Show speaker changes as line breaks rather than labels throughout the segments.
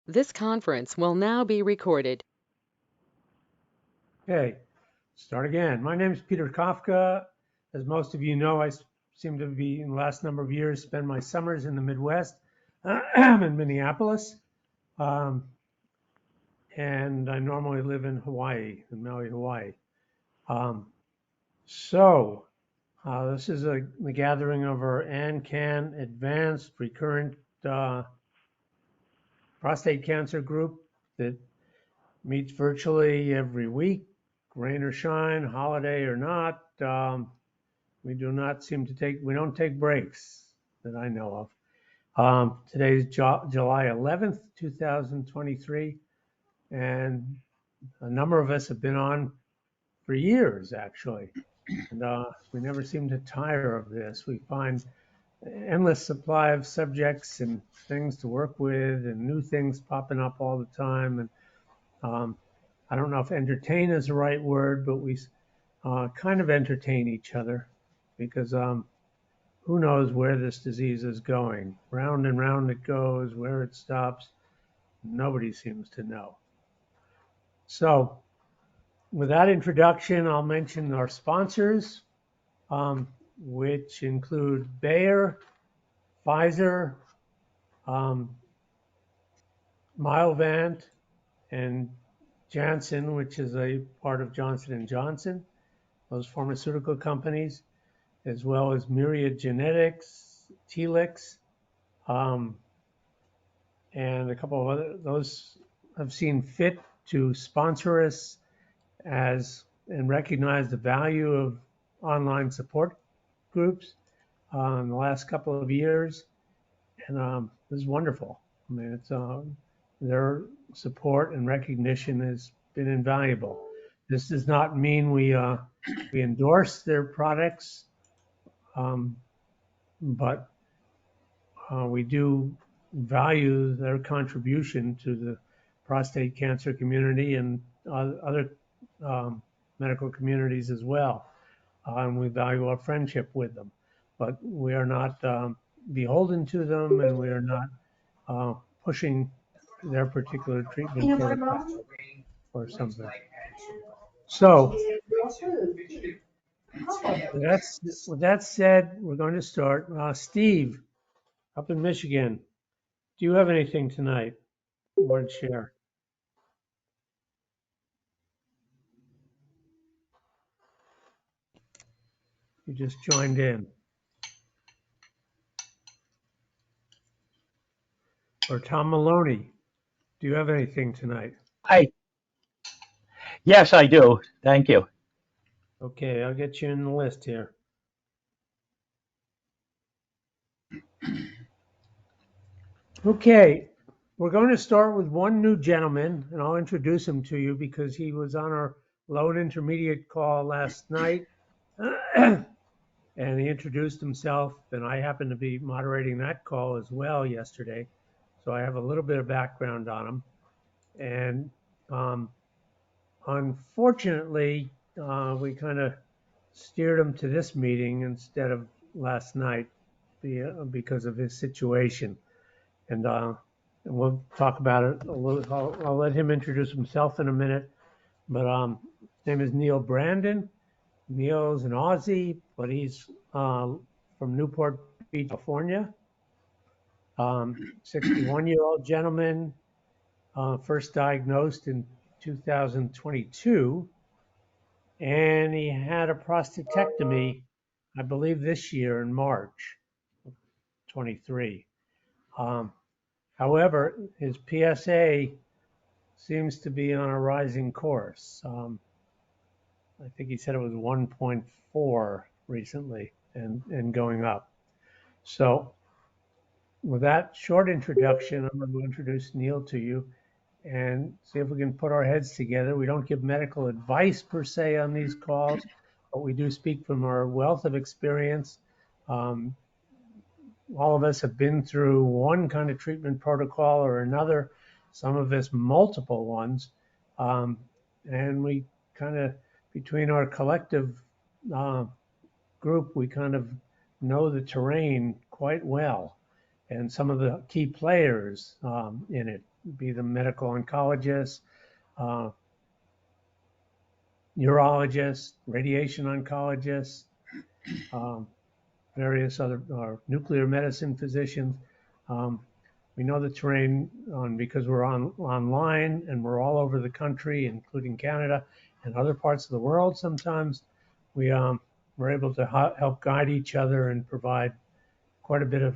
This conference will now be recorded.
Okay, start again. My name is Peter Kafka. As most of you know, I seem to be, in the last number of years, spend my summers in the Midwest, in Minneapolis. And I normally live in Hawaii, in Maui, Hawaii. This is the gathering of our AnCan Advanced Recurrent Prostate Cancer Group that meets virtually every week, rain or shine, holiday or not. We don't take breaks that I know of. Today's July 11th, 2023, and a number of us have been on for years, actually. And we never seem to tire of this. We find endless supply of subjects and things to work with and new things popping up all the time. And I don't know if entertain is the right word, but we kind of entertain each other because who knows where this disease is going. Round and round it goes, where it stops, nobody seems to know. So with that introduction, I'll mention our sponsors, which include Bayer, Pfizer, Myovant, and Janssen, which is a part of Johnson & Johnson, those pharmaceutical companies, as well as Myriad Genetics, Telix, and a couple of other. Those have seen fit to sponsor us and recognize the value of online support groups in the last couple of years, and this is wonderful. I mean, it's their support and recognition has been invaluable. This does not mean we endorse their products, but we do value their contribution to the prostate cancer community and other medical communities as well. And we value our friendship with them, but we are not beholden to them, and we are not pushing their particular treatment protocol or something. So with that said, we're going to start. Steve, up in Michigan, do you have anything tonight you want to share? You just joined in. Or Tom Maloney, do you have anything tonight?
Hi. Yes, I do. Thank you.
Okay, I'll get you in the list here. Okay, we're going to start with one new gentleman, and I'll introduce him to you because he was on our low and intermediate call last night, and he introduced himself, and I happened to be moderating that call as well yesterday, so I have a little bit of background on him. And unfortunately, we kind of steered him to this meeting instead of last night because of his situation. And we'll talk about it a little. I'll let him introduce himself in a minute. But his name is Neil Brandon. Neil is an Aussie, but he's from Newport Beach, California. 61-year-old gentleman, first diagnosed in 2022. And he had a prostatectomy, I believe this year in March 23. However, his PSA seems to be on a rising course. I think he said it was 1.4 recently and going up. So with that short introduction, I'm going to introduce Neil to you and see if we can put our heads together. We don't give medical advice per se on these calls, but we do speak from our wealth of experience. All of us have been through one kind of treatment protocol or another, some of us multiple ones. And we kind of, between our collective group, we kind of know the terrain quite well. and some of the key players in it, be the medical oncologists, uh, neurologists, radiation oncologists, um, various other nuclear medicine physicians. Um, we know the terrain because we're online and we're all over the country, including Canada and other parts of the world. Sometimes we're able to help guide each other and provide quite a bit of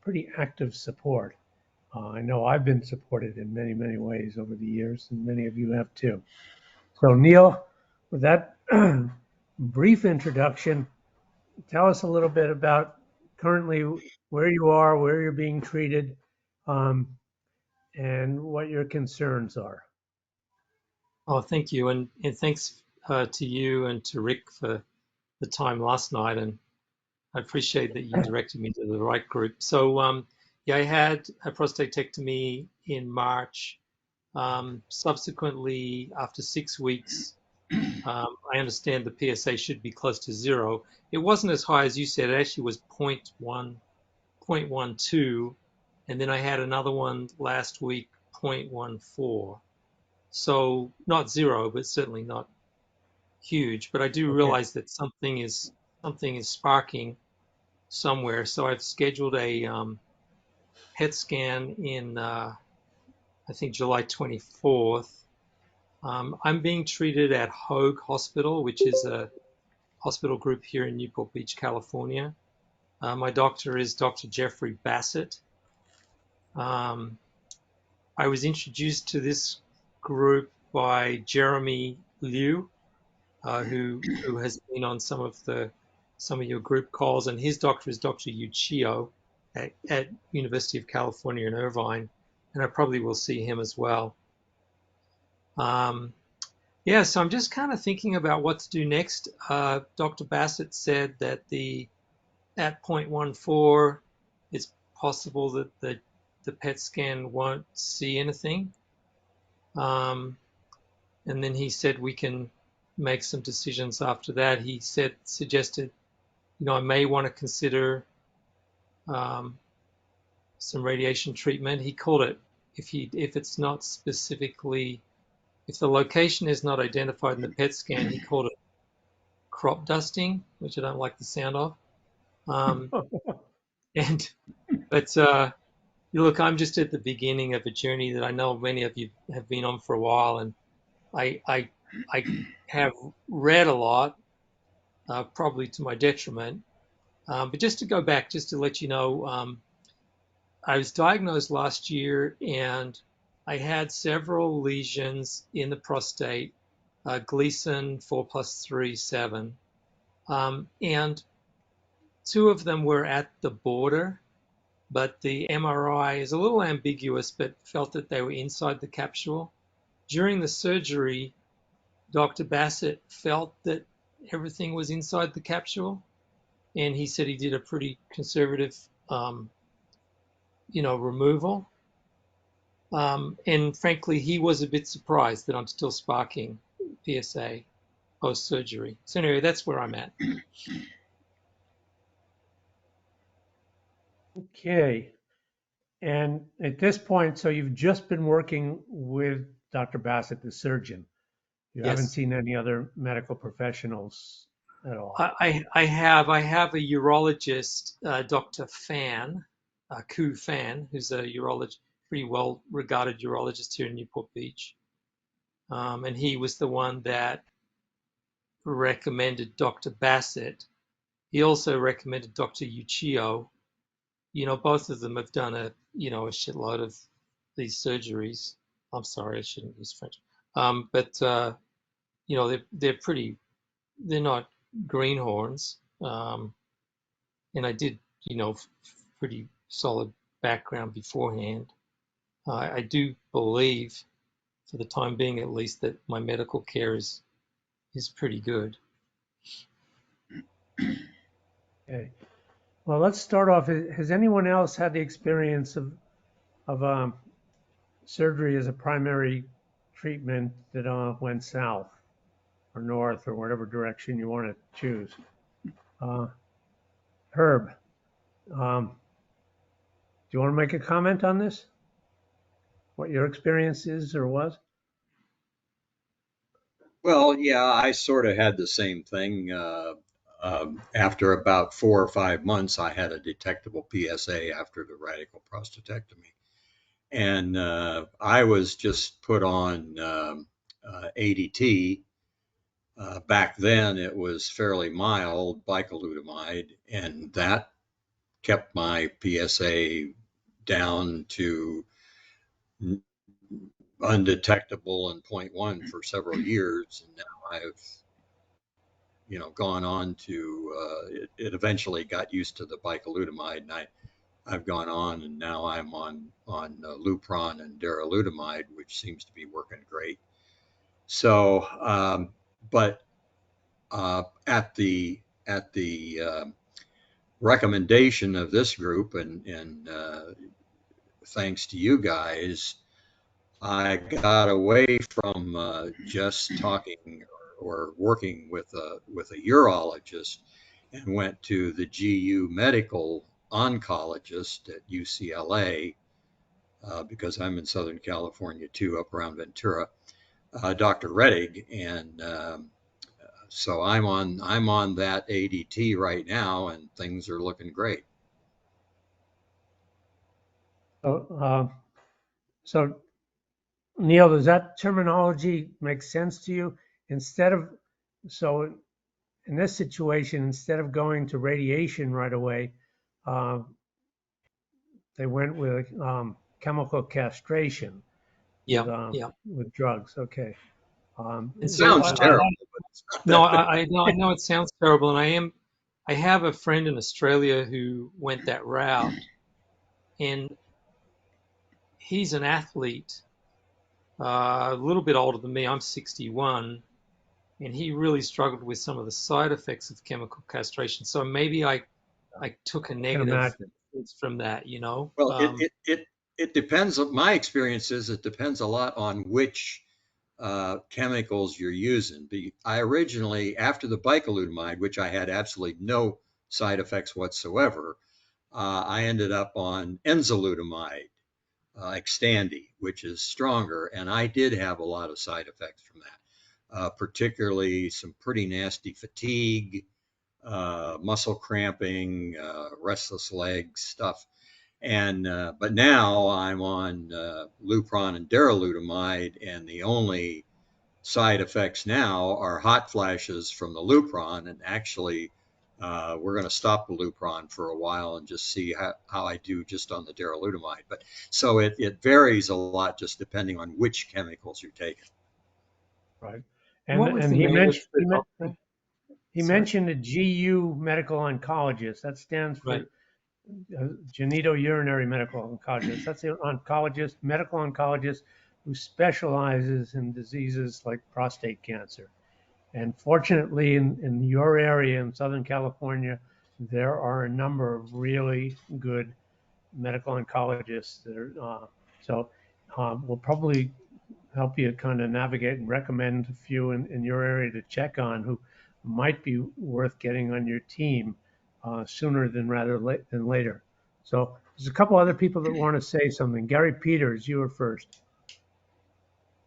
pretty active support. I know I've been supported in many, many ways over the years, and many of you have too. So, Neil, with that brief introduction, tell us a little bit about currently where you are, where you're being treated, um, and what your concerns are.
Oh, thank you, and thanks to you and to Rick for the time last night, and I appreciate that you directed me to the right group. So, yeah, I had a prostatectomy in March. Subsequently, after 6 weeks, I understand the PSA should be close to 0. It wasn't as high as you said. It actually was 0.1, 0.12, and then I had another one last week, 0.14. So not 0, but certainly not huge. But I do
Okay.
realize that something is sparking somewhere. So I've scheduled a PET scan in I think July 24th. I'm being treated at Hoag Hospital, which is a hospital group here in Newport Beach, California. My doctor is Dr. Jeffrey Bassett. I was introduced to this group by Jeremy Liu, who has been on some of your group calls, and his doctor is Dr. Uchiho at University of California in Irvine, and I probably will see him as well. Yeah, so I'm just kind of thinking about what to do next. Dr. Bassett said that at 0.14, it's possible that the PET scan won't see anything. And then he said we can make some decisions after that. He suggested, I may want to consider some radiation treatment. He called it, if it's not specifically, if the location is not identified in the PET scan, he called it crop dusting, which I don't like the sound of. But look, I'm just at the beginning of a journey that I know many of you have been on for a while, and I have read a lot, probably to my detriment. But just to go back, just to let you know, I was diagnosed last year, and I had several lesions in the prostate, Gleason 4+3, 7, and 2 of them were at the border, but the MRI is a little ambiguous, but felt that they were inside the capsule. During the surgery, Dr. Bassett felt that everything was inside the capsule, and he said he did a pretty conservative, removal. And frankly, he was a bit surprised that I'm still sparking PSA post-surgery. So anyway, that's where I'm at.
Okay. And at this point, so you've just been working with Dr. Bassett, the surgeon. You haven't
Yes.
seen any other medical professionals at all.
I have a urologist, Dr. Fan, Ku Fan, who's a pretty well-regarded urologist here in Newport Beach. And he was the one that recommended Dr. Bassett. He also recommended Dr. Uchiho. Both of them have done a shitload of these surgeries. I'm sorry, I shouldn't use French. But they're not greenhorns. And I did, pretty solid background beforehand. I do believe, for the time being at least, that my medical care is pretty good.
Okay. Well, let's start off. Has anyone else had the experience of surgery as a primary treatment that went south or north or whatever direction you want to choose? Herb, um, you want to make a comment on this? What your experience is or was?
Well, yeah, I sort of had the same thing. After about 4 or 5 months, I had a detectable PSA after the radical prostatectomy. And I was just put on ADT. Back then, it was fairly mild, bicalutamide, and that kept my PSA down to undetectable and point 0.1 for several years. And now I've gone on to it eventually got used to the bicalutamide, and I've gone on, and now I'm on Lupron and darolutamide, which seems to be working great. So, but at the recommendation of this group, and thanks to you guys, I got away from just talking or working with a urologist and went to the GU medical oncologist at UCLA because I'm in Southern California too, up around Ventura, Dr. Rettig, and so I'm on that ADT right now, and things are looking great.
So Neil, does that terminology make sense to you? So in this situation, instead of going to radiation right away, uh, they went with chemical castration with
Yeah, yeah.
with drugs. Okay.
And
It
so
sounds terrible, but it's not
no,
that bad.
I know it sounds terrible, and I have a friend in Australia who went that route, and he's an athlete, a little bit older than me. I'm 61, and he really struggled with some of the side effects of chemical castration. So maybe I took a
I can
negative
imagine.
from that, you know.
Well, it depends. My experience is it depends a lot on which chemicals you're using. I originally, after the bicalutamide, which I had absolutely no side effects whatsoever, I ended up on enzalutamide, Xtandi, which is stronger, and I did have a lot of side effects from that, particularly some pretty nasty fatigue, muscle cramping, restless legs stuff. And but now I'm on Lupron and darolutamide, and the only side effects now are hot flashes from the Lupron. And actually, we're going to stop the Lupron for a while and just see how I do just on the darolutamide. But so it varies a lot just depending on which chemicals you're taking.
Right.
what was
And
the
he
name of
mentioned
the doctor?
he
Sorry.
mentioned a GU medical oncologist. That stands
Right.
for genitourinary medical oncologist. That's an oncologist, medical oncologist who specializes in diseases like prostate cancer. And fortunately, in your area in Southern California, there are a number of really good medical oncologists that are, we'll probably help you kind of navigate and recommend a few in your area to check on who might be worth getting on your team sooner than than later. So there's a couple other people that want to say something. Gary Peters, you were first.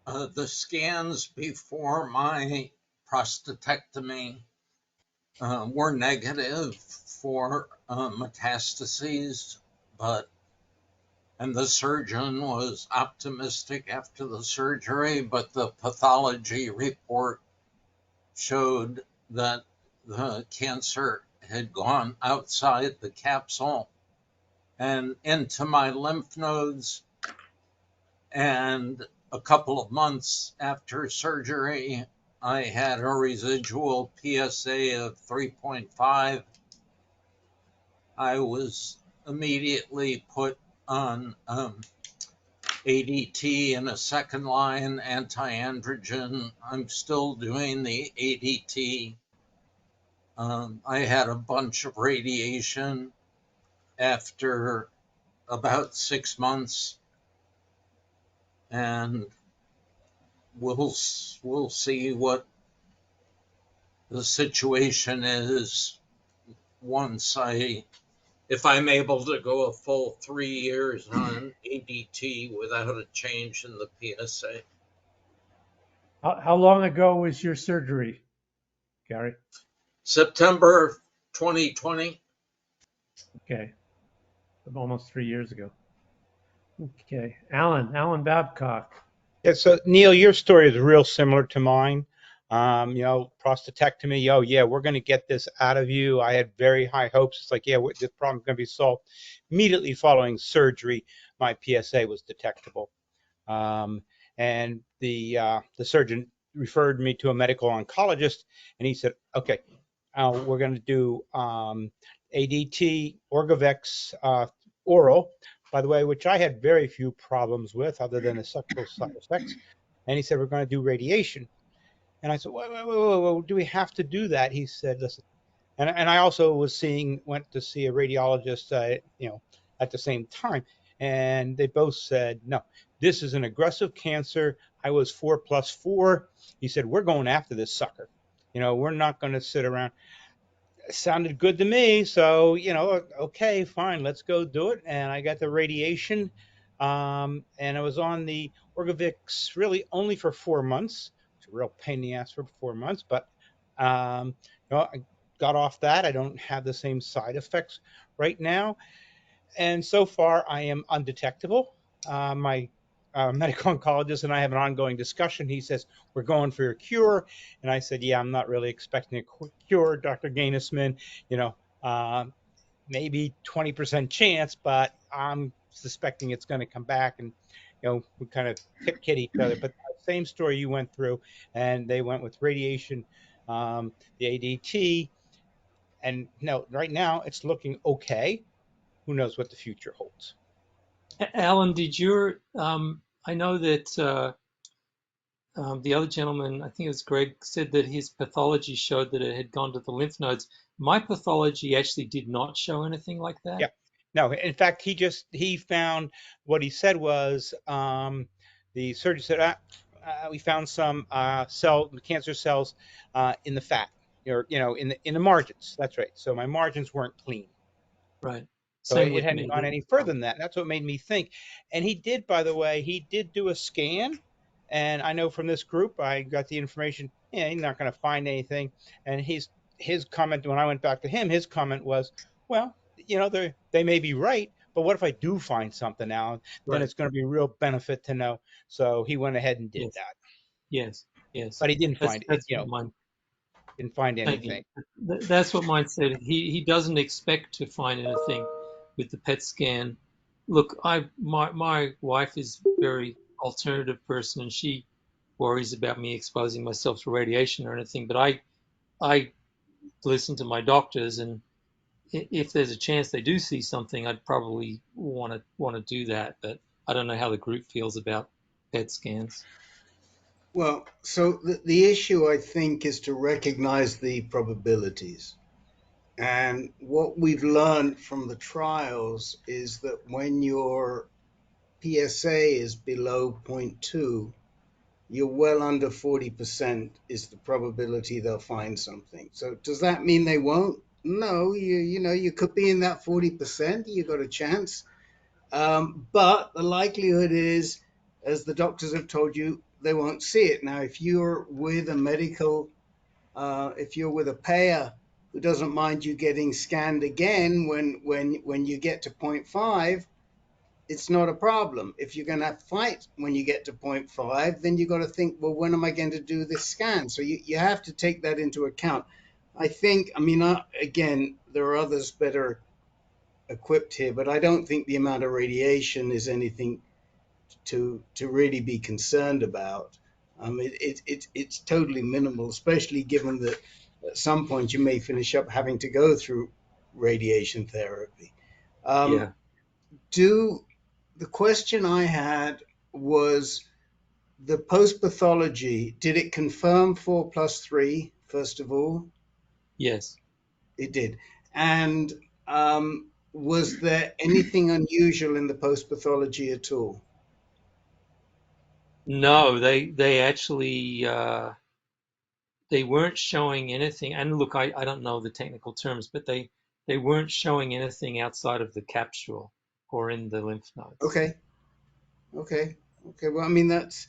The scans before my prostatectomy were negative for metastases, and the surgeon was optimistic after the surgery, but the pathology report showed that the cancer had gone outside the capsule and into my lymph nodes. And a couple of months after surgery, I had a residual PSA of 3.5. I was immediately put on ADT and a second line anti-androgen. I'm still doing the ADT. I had a bunch of radiation after about 6 months, and we'll see what the situation is once I if I'm able to go a full 3 years on ADT without a change in the PSA.
How long ago was your surgery, Gary?
September 2020.
Okay, almost 3 years ago. Okay, Alan Babcock.
Yeah, so Neil, your story is real similar to mine. Prostatectomy. Oh yeah, we're going to get this out of you. I had very high hopes. It's like, yeah, this problem's going to be solved. Immediately following surgery, my PSA was detectable, and the surgeon referred me to a medical oncologist, and he said, okay, we're going to do ADT, Orgovex, oral, by the way, which I had very few problems with other than the sexual side effects. And he said, we're going to do radiation. And I said, whoa, do we have to do that? He said, listen, and I also went to see a radiologist, at the same time. And they both said, no, this is an aggressive cancer. I was 4+4. He said, we're going after this sucker. We're not going to sit around. It sounded good to me. So, okay, fine, let's go do it. And I got the radiation. And I was on the Orgovix really only for 4 months. It's a real pain in the ass for 4 months, but I got off that. I don't have the same side effects right now. And so far, I am undetectable. My medical oncologist and I have an ongoing discussion. He says, we're going for a cure. And I said, yeah, I'm not really expecting a quick cure, Dr. Gainesman. Maybe 20% chance, but I'm suspecting it's going to come back. And, we kind of kid each other. But the same story you went through, and they went with radiation, the ADT. And no, right now it's looking okay. Who knows what the future holds?
Alan, I know that the other gentleman, I think it was Greg, said that his pathology showed that it had gone to the lymph nodes. My pathology actually did not show anything like that.
Yeah. No, in fact, he found what he said was the surgeon said, we found some cancer cells in the fat, or in the margins. That's right. So my margins weren't clean.
Right.
So
Same
it
with
hadn't
me.
gone any further than that. That's what made me think. And he did, by the way, do a scan. And I know from this group, I got the information, yeah, he's not going to find anything. And his comment, when I went back to him, his comment was, well, they may be right, but what if I do find something now? Then
Right.
it's going to be a real benefit to know. So he went ahead and did
Yes.
that.
Yes.
But he didn't find it,
That's what mine.
didn't find
Thank you.
anything.
That's what mine said. He doesn't expect to find anything with the PET scan. Look, my wife is a very alternative person, and she worries about me exposing myself to radiation or anything. But I listen to my doctors, and if there's a chance they do see something, I'd probably want to do that. But I don't know how the group feels about PET scans.
Well, so the issue, I think, is to recognize the probabilities. And what we've learned from the trials is that when your PSA is below 0.2, you're well under 40% is the probability they'll find something. So does that mean they won't? No, you could be in that 40%, you got a chance. But the likelihood is, as the doctors have told you, they won't see it. Now, if you're with a payer who doesn't mind you getting scanned again when you get to 0.5, it's not a problem. If you're going to fight when you get to 0.5, then you've got to think, well, when am I going to do this scan? So you have to take that into account. Again, there are others better equipped here, but I don't think the amount of radiation is anything to really be concerned about. It's totally minimal, especially given that at some point you may finish up having to go through radiation therapy.
Yeah.
The question I had was the post-pathology, did it confirm 4+3, first of all?
Yes.
It did. And was there anything unusual in the post-pathology at all?
No, they actually they weren't showing anything. And look, I don't know the technical terms, but they they weren't showing anything outside of the capsule or in the lymph nodes.
Okay. Okay. Okay. Well, I mean, that's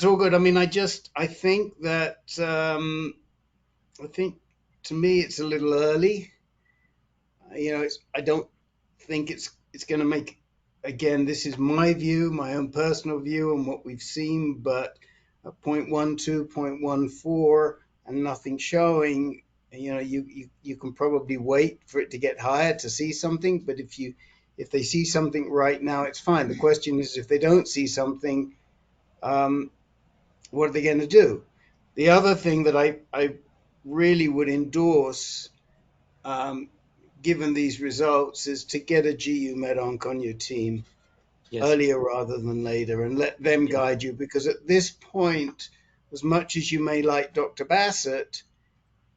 all good. I mean, I think that, I think to me it's a little early. I don't think it's going to make. Again, this is my view, my own personal view, and what we've seen. But at 0.12, 0.14, and nothing showing, you can probably wait for it to get higher to see something. But if they see something right now, it's fine. The question is, if they don't see something, what are they going to do? The other thing that I really would endorse, um, given these results, is to get a GU Med Onc on your team
Yes.
earlier rather than later, and let them
Yeah.
guide you, because at this point, as much as you may like Dr. Bassett,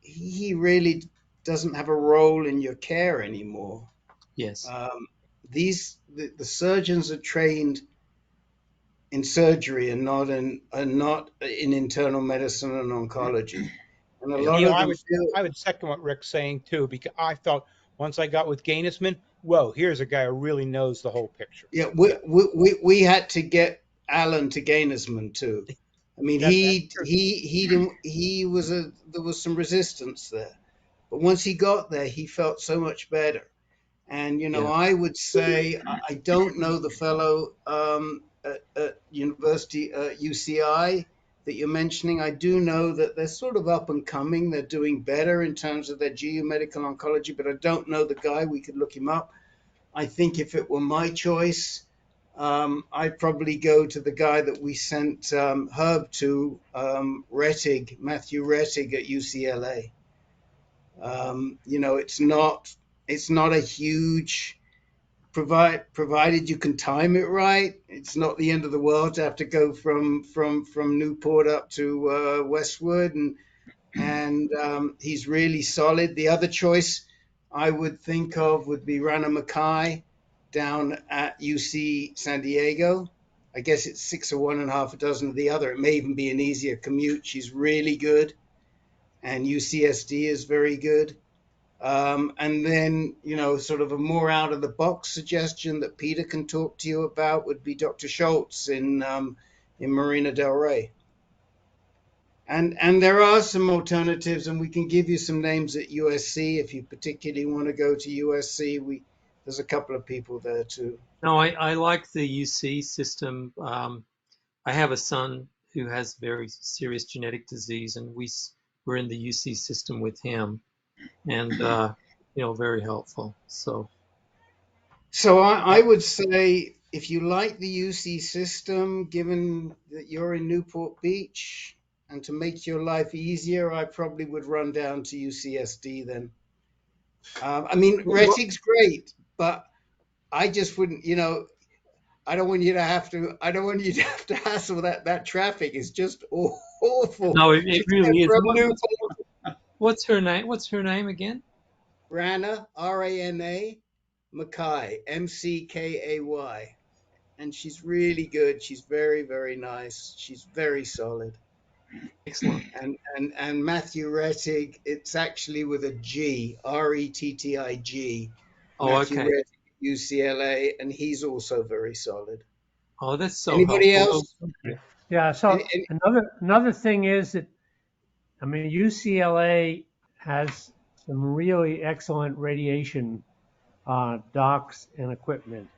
he really doesn't have a role in your care anymore.
Yes.
The surgeons are trained in surgery and not in internal medicine and oncology, and a
Yeah.
lot of
I
them
would
feel.
I would second what Rick's saying too, because I felt once I got with Gainesman, whoa, here's a guy who really knows the whole picture.
Yeah, we had to get Alan to Gainesman too. I mean,
That's true.
he didn't there was some resistance there, but once he got there, he felt so much better. And
Yeah.
I would say I don't know the fellow at University UCI that you're mentioning. I do know that they're sort of up and coming. They're doing better in terms of their GU medical oncology, but I don't know the guy. We could look him up. I think if it were my choice, I'd probably go to the guy that we sent Herb to, Matthew Rettig at UCLA. It's not a huge, provided you can time it right. It's not the end of the world to have to go from Newport up to Westwood, and he's really solid. The other choice I would think of would be Rana Mackay down at UC San Diego. I guess it's 6 of one and 1/2 of the other. It may even be an easier commute. She's really good, and UCSD is very good. And then, sort of a more out of the box suggestion that Peter can talk to you about would be Dr. Schultz in Marina Del Rey. And there are some alternatives, and we can give you some names at USC if you particularly want to go to USC. There's a couple of people there too.
No, I like the UC system. I have a son who has very serious genetic disease, and we're in the UC system with him, and very helpful. So
I would say, if you like the UC system, given that you're in Newport Beach, and to make your life easier, I probably would run down to UCSD then. I mean, Rettig's great, but I just wouldn't, I don't want you to have to. I don't want you to have to hassle that traffic. Is just awful.
no, it really is.
From Newport.
What's her name? What's her name again?
Rana, Rana, Mackay, Mckay, and she's really good. She's very, very nice. She's very solid.
Excellent.
And Matthew Rettig, it's actually with a G, Rettig.
Oh,
Matthew
okay.
Rettig, UCLA, and he's also very solid.
Oh, that's so
Anybody
helpful.
else?
Yeah. So
And-
another thing is that, I mean, UCLA has some really excellent radiation docs and equipment.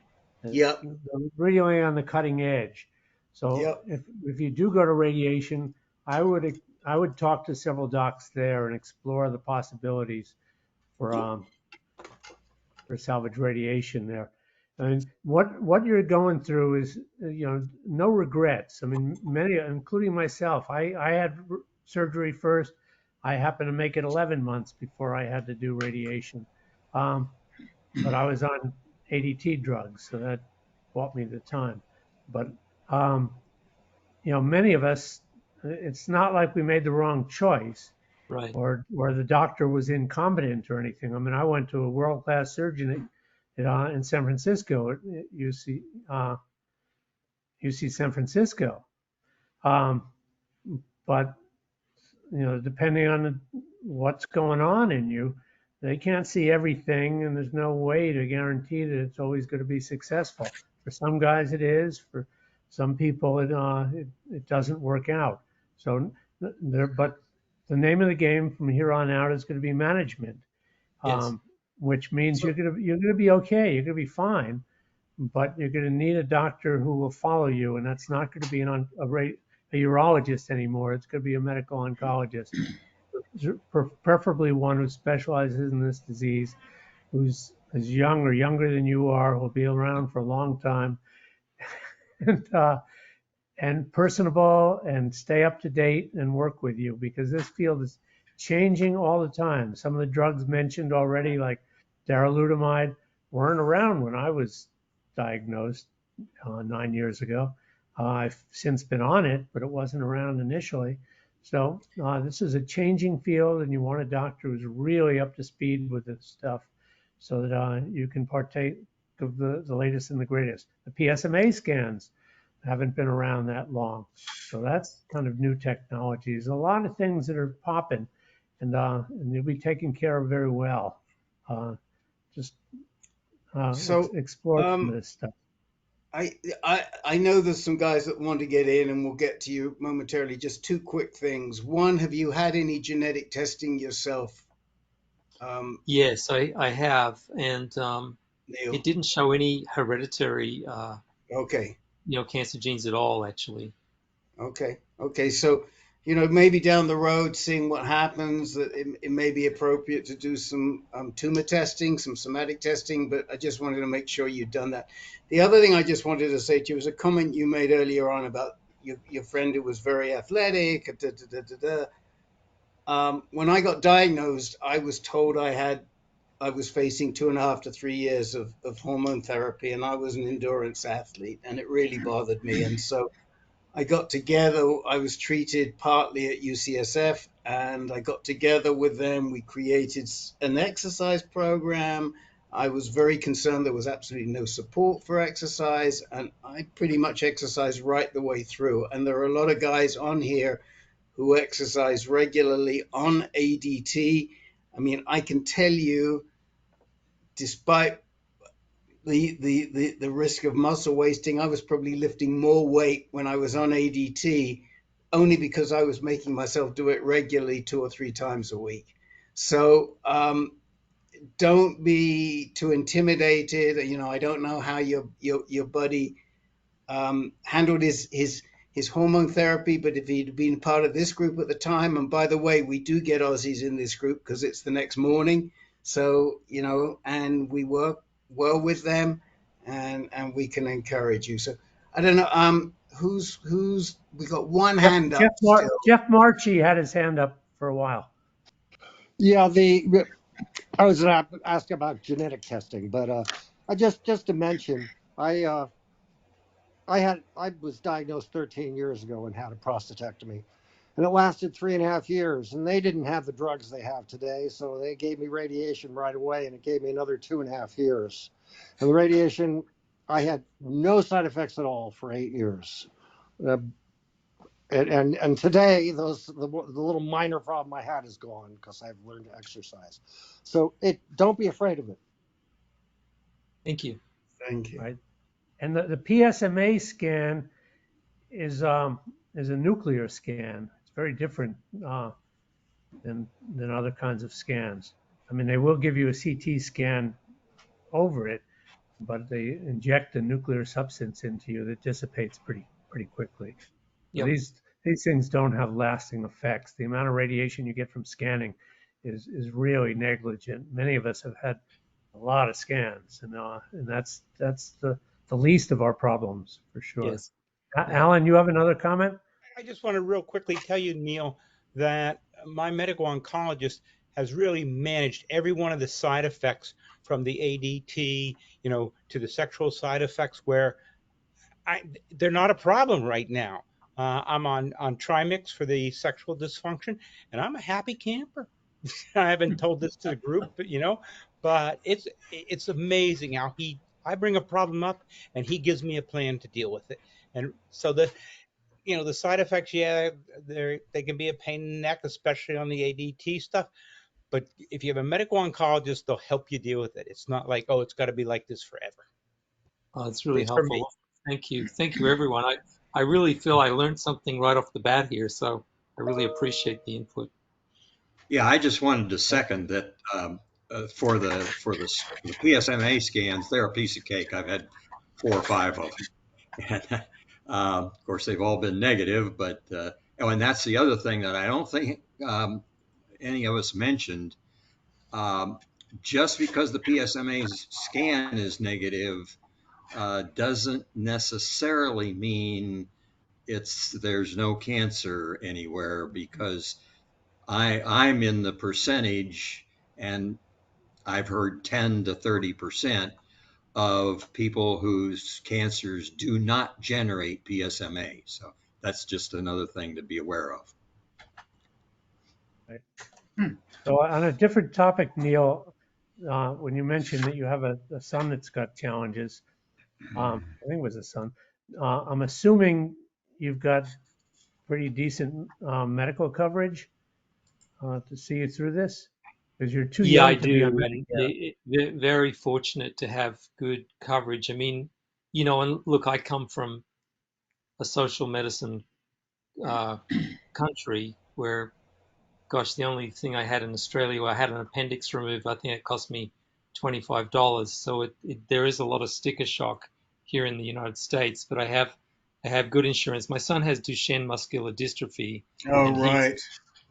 Yep.
They're really on the cutting edge. So
Yep.
if you do go to radiation, I would talk to several docs there and explore the possibilities for salvage radiation there. I mean, what you're going through is, no regrets. I mean, many, including myself, I had surgery first. I happened to make it 11 months before I had to do radiation. But I was on ADT drugs, so that bought me the time. But many of us, it's not like we made the wrong choice,
Right.
or the doctor was incompetent or anything. I mean, I went to a world-class surgeon in San Francisco at UC San Francisco. But depending on what's going on in you, they can't see everything, and there's no way to guarantee that it's always going to be successful. For some guys, it is. For some people, it doesn't work out. So, but the name of the game from here on out is going to be management,
Yes.
which means
So,
you're gonna be okay. You're gonna be fine, but you're gonna need a doctor who will follow you, and that's not going to be a urologist anymore. It's going to be a medical oncologist, preferably one who specializes in this disease, who's as young or younger than you are, will be around for a long time, and personable, and stay up to date and work with you, because this field is changing all the time. Some of the drugs mentioned already, like darolutamide, weren't around when I was diagnosed 9 years ago. I've since been on it, but it wasn't around initially. So this is a changing field, and you want a doctor who's really up to speed with this stuff, so that you can partake of the latest and the greatest. The PSMA scans haven't been around that long, so that's kind of new technologies. A lot of things that are popping, and you'll be taken care of very well. Just
So,
explore some of
um,
this stuff.
I know there's some guys that want to get in, and we'll get to you momentarily. Just two quick things. One, have you had any genetic testing yourself,
yes, I have, and
Neil?
it didn't show any hereditary,
Okay.
cancer genes at all, actually.
Okay. So, maybe down the road, seeing what happens, that it may be appropriate to do some tumor testing, some somatic testing, but I just wanted to make sure you'd done that. The other thing I just wanted to say to you was a comment you made earlier on about your friend who was very athletic. When I got diagnosed, I was told I was facing 2.5 to 3 years of hormone therapy, and I was an endurance athlete, and it really bothered me. And so I got together, I was treated partly at UCSF, and I got together with them. We created an exercise program. I was very concerned there was absolutely no support for exercise, and I pretty much exercised right the way through. And there are a lot of guys on here who exercise regularly on ADT. I mean, I can tell you, despite the risk of muscle wasting, I was probably lifting more weight when I was on ADT, only because I was making myself do it regularly 2 or 3 times a week. So don't be too intimidated. I don't know how your buddy handled his hormone therapy, but if he'd been part of this group at the time, and by the way, we do get Aussies in this group because it's the next morning. So, and we work well with them, and we can encourage you. So I don't know, who's we got one
Jeff,
hand up
Jeff,
still.
Jeff Marchi had his hand up for a while.
Yeah, I was going to ask about genetic testing, but I just to mention, I was diagnosed 13 years ago and had a prostatectomy, and it lasted 3.5 years, and they didn't have the drugs they have today, so they gave me radiation right away, and it gave me another 2.5 years, and the radiation, I had no side effects at all for 8 years. Uh, and today, the little minor problem I had is gone because I've learned to exercise. So don't be afraid of it.
Thank you.
Thank you.
Right. And the PSMA scan is a nuclear scan. It's very different than other kinds of scans. I mean, they will give you a CT scan over it, but they inject a nuclear substance into you that dissipates pretty quickly. So
Yep.
these things don't have lasting effects. The amount of radiation you get from scanning is really negligent. Many of us have had a lot of scans, and that's the least of our problems for sure.
Yes.
Alan, you have another comment?
I just want to real quickly tell you, Neil, that my medical oncologist has really managed every one of the side effects from the ADT, to the sexual side effects where they're not a problem right now. I'm on Trimix for the sexual dysfunction, and I'm a happy camper. I haven't told this to the group, but it's amazing how I bring a problem up and he gives me a plan to deal with it. And so the side effects, yeah, they can be a pain in the neck, especially on the ADT stuff. But if you have a medical oncologist, they'll help you deal with it. It's not like, oh, it's got to be like this forever.
It's
At
really
least for me.
helpful. Thank you. Thank you, everyone. I really feel I learned something right off the bat here, so I really appreciate the input.
Yeah, I just wanted to second that for the PSMA scans, they're a piece of cake. I've had 4 or 5 of them. And, of course, they've all been negative, but and that's the other thing that I don't think any of us mentioned. Um, just because the PSMA scan is negative doesn't necessarily mean there's no cancer anywhere, because I'm in the percentage, and I've heard 10 to 30% of people whose cancers do not generate PSMA. So that's just another thing to be aware of.
Right. So on a different topic, Neil, when you mentioned that you have a son that's got challenges, I think it was a son. I'm assuming you've got pretty decent medical coverage to see you through this, because you're too
Yeah, I
young to be on
do, and
Medicare.
very fortunate to have good coverage. I mean, and look, I come from a social medicine uh, country where, gosh, the only thing I had in Australia, I had an appendix removed. I think it cost me $25. So there is a lot of sticker shock here in the United States, but I have good insurance. My son has Duchenne muscular dystrophy,
Oh,
and he's
right.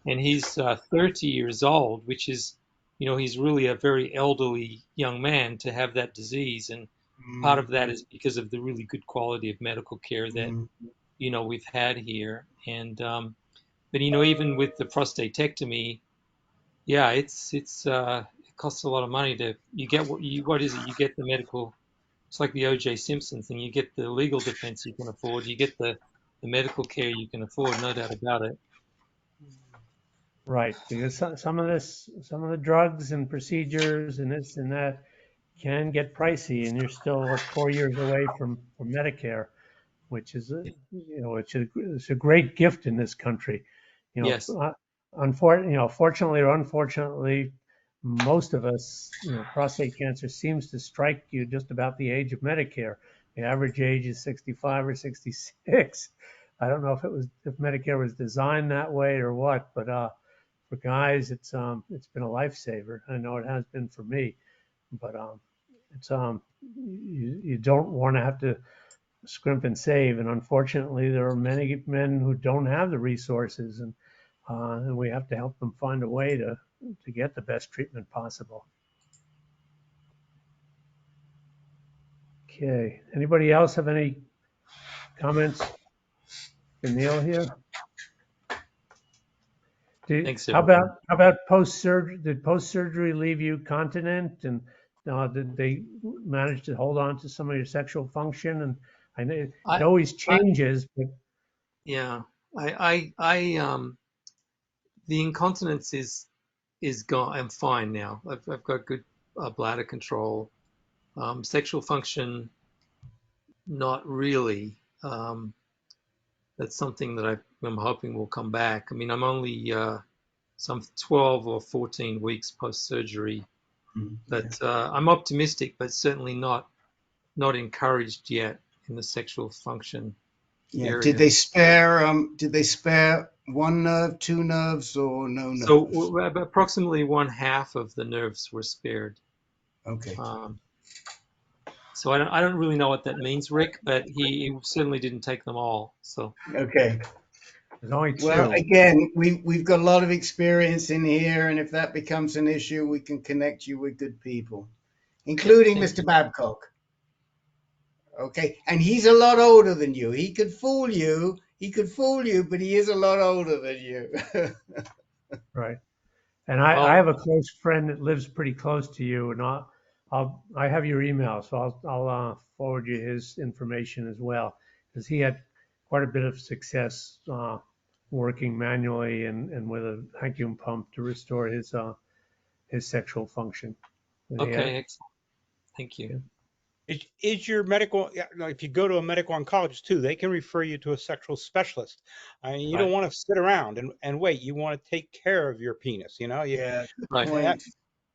and he's 30 years old, which is, he's really a very elderly young man to have that disease. And part
Mm,
of that is because of the really good quality of medical care that,
mm.
we've had here. And, but, even with the prostatectomy, yeah, it costs a lot of money you get what is it? You get the medical, it's like the O.J. Simpson thing. You get the legal defense you can afford. You get the medical care you can afford, no doubt about it.
Right, because some of the drugs and procedures and this and that can get pricey, and you're still like 4 years away from Medicare, which is it's a great gift in this country.
Yes.
Fortunately or unfortunately, most of us, prostate cancer seems to strike you just about the age of Medicare. The average age is 65 or 66. I don't know if Medicare was designed that way or what, but for guys, it's been a lifesaver. I know it has been for me, but it's you don't want to have to scrimp and save, and unfortunately, there are many men who don't have the resources, and we have to help them find a way to get the best treatment possible. Okay. Anybody else have any comments for Neil here?
Thanks,
How
everyone.
about post surgery? Did post surgery leave you continent, and did they manage to hold on to some of your sexual function? And I know it
I,
always
I
changes, but
yeah, the incontinence is gone. I'm fine now. I've got good bladder control. Sexual function, not really. That's something that I'm hoping will come back. I mean, I'm only some 12 or 14 weeks post surgery,
Yeah.
but I'm optimistic, but certainly not encouraged yet in the sexual function
Yeah.
area.
Did they spare one nerve, two nerves, or no
So
nerves?
approximately one half of the nerves were spared.
Okay.
Um, so I don't really know what that means, Rick, but he certainly didn't take them all. So
Okay.
there's only
Well,
two.
again, we've got a lot of experience in here, and if that becomes an issue, we can connect you with good people,
yeah,
including
thank
Mr.
you.
Babcock. Okay, and he's a lot older than you. He could fool you. He could fool you, but he is a lot older than you.
Right. And I
Well,
have a close friend that lives pretty close to you, and I have your email, so I'll forward you his information as well, because he had quite a bit of success working manually and with a vacuum pump to restore his sexual function. And he had,
okay, excellent. Thank you.
yeah.
Is your medical, yeah, like if you go to a medical oncologist too, they can refer you to a sexual specialist. I mean, you don't
Right.
want to sit around and wait. You want to take care of your penis.
Yeah, good
Right.
That
point.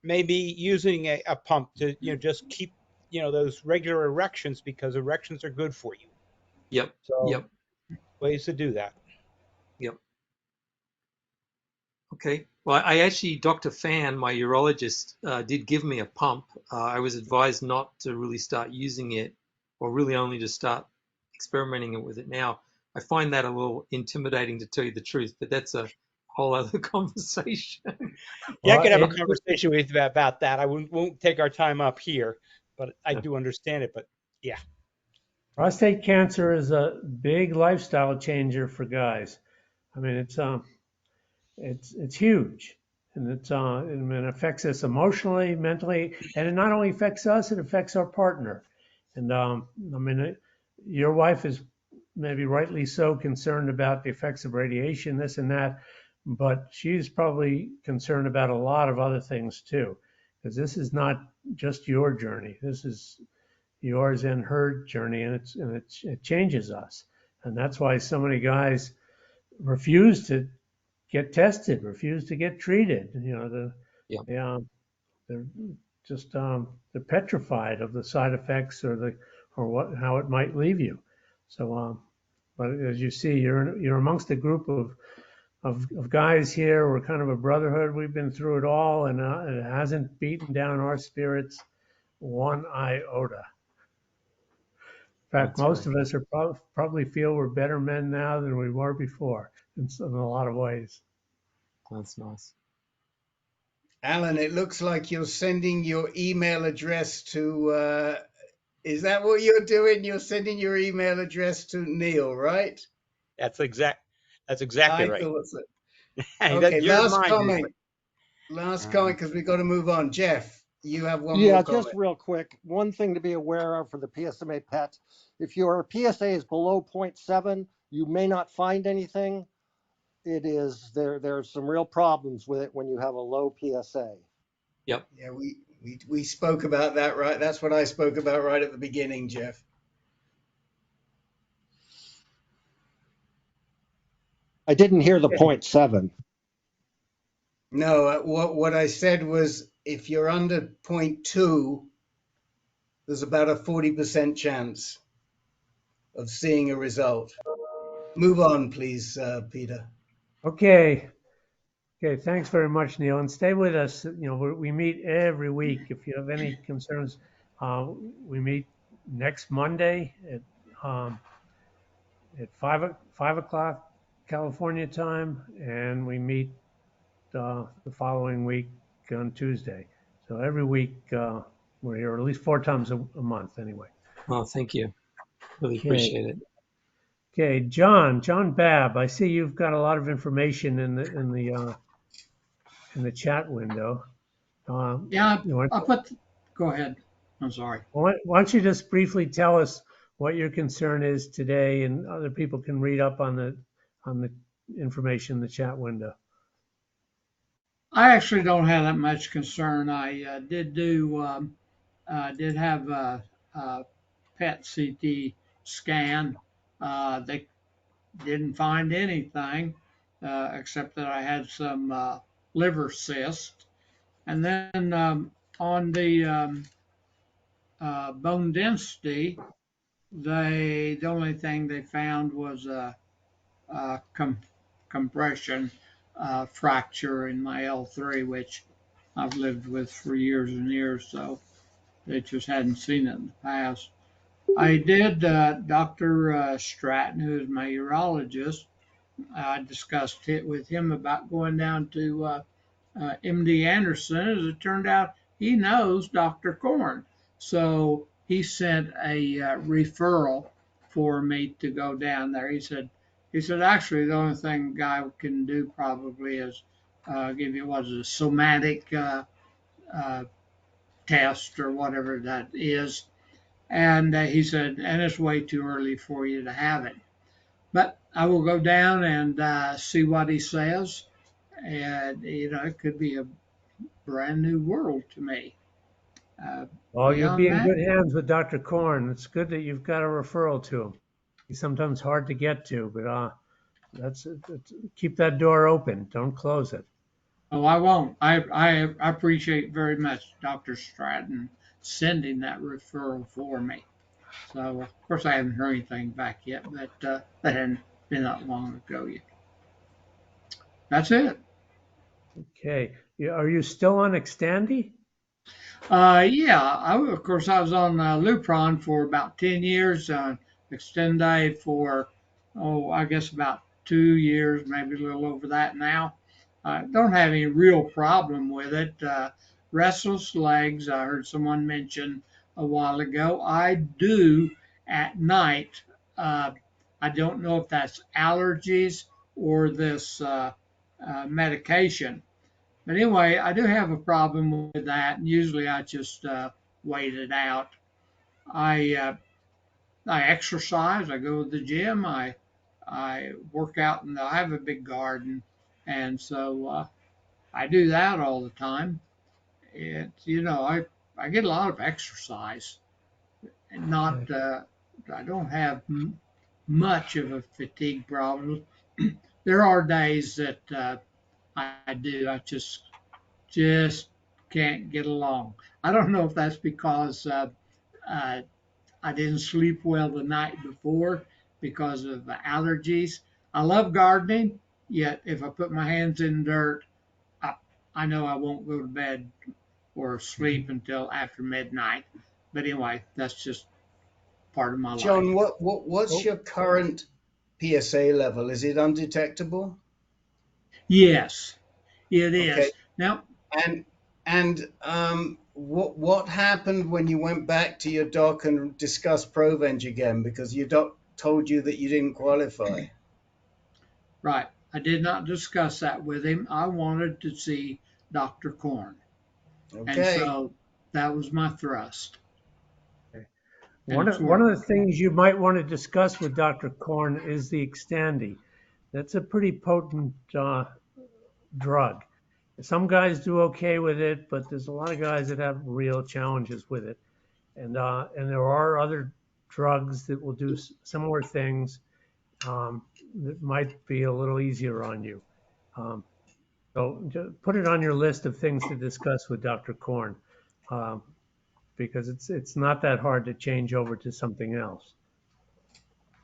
maybe using a pump to, just keep, those regular erections because erections are good for you.
Yep.
So
Yep.
ways to do that.
Yep. Okay. Well, I actually, Dr. Fan, my urologist, did give me a pump. I was advised not to really start using it, or really only to start experimenting with it now. I find that a little intimidating, to tell you the truth, but that's a whole other conversation.
Yeah, I
Well,
could have a
it,
conversation with you about that. I won't take our time up here, but I do understand it. But yeah,
prostate cancer is a big lifestyle changer for guys. I mean, it's huge, and it affects us emotionally, mentally, and it not only affects us, it affects our partner. And I mean, your wife is maybe rightly so concerned about the effects of radiation, this and that, but she's probably concerned about a lot of other things too, because this is not just your journey. This is yours and her journey, and it changes us, and that's why so many guys refuse to get tested, refuse to get treated.
Yeah.
They, they're just they're petrified of the side effects or how it might leave you. So, but as you see, you're amongst a group of guys here. We're kind of a brotherhood. We've been through it all, and it hasn't beaten down our spirits one iota. In fact,
That's
most
right.
of us are probably feel we're better men now than we were before in a lot of ways.
That's nice.
Alan, it looks like you're sending your email address to, is that what you're doing? You're sending your email address to Neil, right?
that's exact. That's exactly
I
right.
thought so.
Hey,
Okay,
that yours, mine usually.
last comment, because we've got to move on. Jeff, you have one more
Yeah, just
comment.
real quick. One thing to be aware of for the PSMA PET, if your PSA is below 0.7, you may not find anything. It is there's some real problems with it when you have a low PSA.
Yep.
Yeah, we spoke about that, right? That's what I spoke about right at the beginning, Jeff.
I didn't hear the 0.7.
No, what I said was if you're under 0.2, there's about a 40% chance of seeing a result. Move on, please, Peter.
Okay. Okay, thanks very much, Neil, and stay with us. We meet every week. If you have any concerns, we meet next Monday um, at 5 o'clock California time, and we meet the following week on Tuesday. So every week we're here, at least 4 times a month, anyway.
Oh, thank you. Really
Okay.
appreciate it.
Okay, John Babb. I see you've got a lot of information in the chat window.
Yeah,
You want,
go ahead. I'm sorry.
why don't you just briefly tell us what your concern is today, and other people can read up on the information in the chat window.
I actually don't have that much concern. I did have a PET CT scan. They didn't find anything except that I had some liver cyst. And then on the bone density, the only thing they found was a compression fracture in my L3, which I've lived with for years and years, so they just hadn't seen it in the past. I did, Dr. Stratton, who is my urologist, I discussed it with him about going down to MD Anderson. As it turned out, he knows Dr. Korn. So he sent a referral for me to go down there. He said, actually, the only thing guy can do probably is give you what is a somatic uh, test or whatever that is. And he said, and it's way too early for you to have it. But I will go down and see what he says. And, it could be a brand new world to me.
Well, you'll be
Beyond
in
that,
good hands with Dr. Korn. It's good that you've got a referral to him. He's sometimes hard to get to, but keep that door open. Don't close it.
oh, I won't. I appreciate very much Dr. Stratton sending that referral for me. So, of course, I haven't heard anything back yet, but that hadn't been that long ago yet. That's it.
Okay. Are you still on Xtandi?
Yeah, of course, I was on Lupron for about 10 years, Extended for, oh, I guess about 2 years, maybe a little over that now. I don't have any real problem with it. Restless legs, I heard someone mention a while ago. I do at night. Uh, I don't know if that's allergies or this medication. But anyway, I do have a problem with that, and usually I just wait it out. I I exercise. I go to the gym. I work out, and I have a big garden, and so I do that all the time. I get a lot of exercise, and not
Okay.
I don't have much of a fatigue problem. There are days that I do. I just can't get along. I don't know if that's because uh, I didn't sleep well the night before because of allergies. I love gardening, yet if I put my hands in dirt, I, I know I won't go to bed or sleep until after midnight. But anyway, that's just part of my life.
John, what's
Oh,
your current PSA level? Is it undetectable?
Yes, it
Okay.
is. Now,
And what happened when you went back to your doc and discussed Provenge again? Because your doc told you that you didn't qualify.
right, I did not discuss that with him. I wanted to see Dr. Korn. And
Okay.
so that was my thrust.
okay.
And it's
One of
worked.
the things you might want to discuss with Dr. Korn is the Xtandi. That's a pretty potent drug. Some guys do okay with it, but there's a lot of guys that have real challenges with it. And there are other drugs that will do similar things that might be a little easier on you. Um, so put it on your list of things to discuss with Dr. Korn, um, because it's not that hard to change over to something else.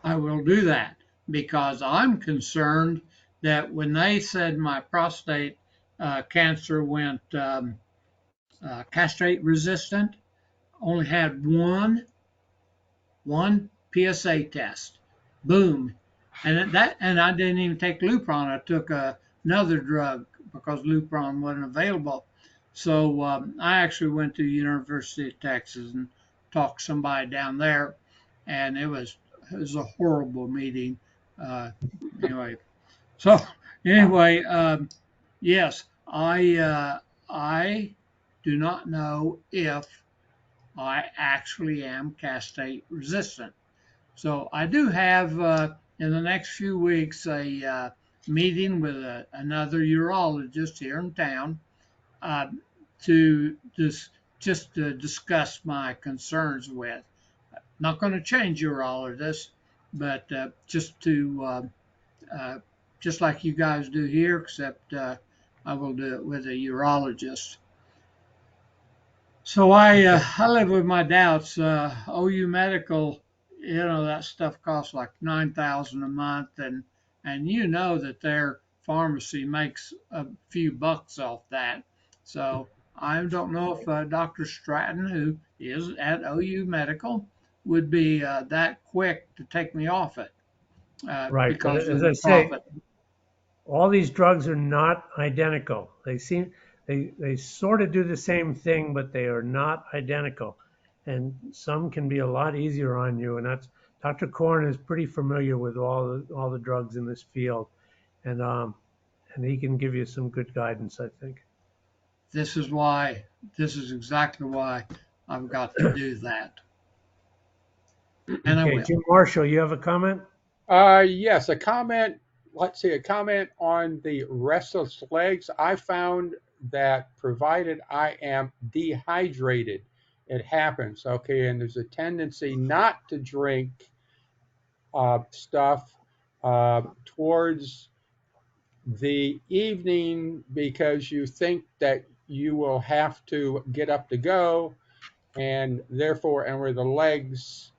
I will do that because I'm concerned that when they said my prostate cancer went castrate resistant, only had one PSA test. Boom. And I didn't even take Lupron. I took another drug because Lupron wasn't available. So I actually went to University of Texas and talked to somebody down there, and it was a horrible meeting. Uh, anyway, so anyway, yes, I do not know if I actually am castrate resistant. So I do have in the next few weeks a meeting with another urologist here in town uh, to just to discuss my concerns with. Not going to change urologists, but uh, just like you guys do here, except I will do it with a urologist. So
Okay.
I live with my doubts. OU Medical, that stuff costs like 9,000 a month, and you know that their pharmacy makes a few bucks off that. So I don't know if Dr. Stratton, who is at OU Medical, would be that quick to take me off it
Right. But
because of
as
the
I say,
profit.
all these drugs are not identical. They sort of do the same thing, but they are not identical. And some can be a lot easier on you. And that's Dr. Korn is pretty familiar with all the drugs in this field, and he can give you some good guidance, I think.
This is why. This is exactly why I've got to do that, and I
Okay,
will.
Jim Marshall, you have a comment?
Yes, a comment. Let's see, a comment on the restless legs. I found that provided I am dehydrated
it happens. Okay, and there's a tendency not to drink stuff towards the evening because you think that you will have to get up to go, and therefore, and where the legs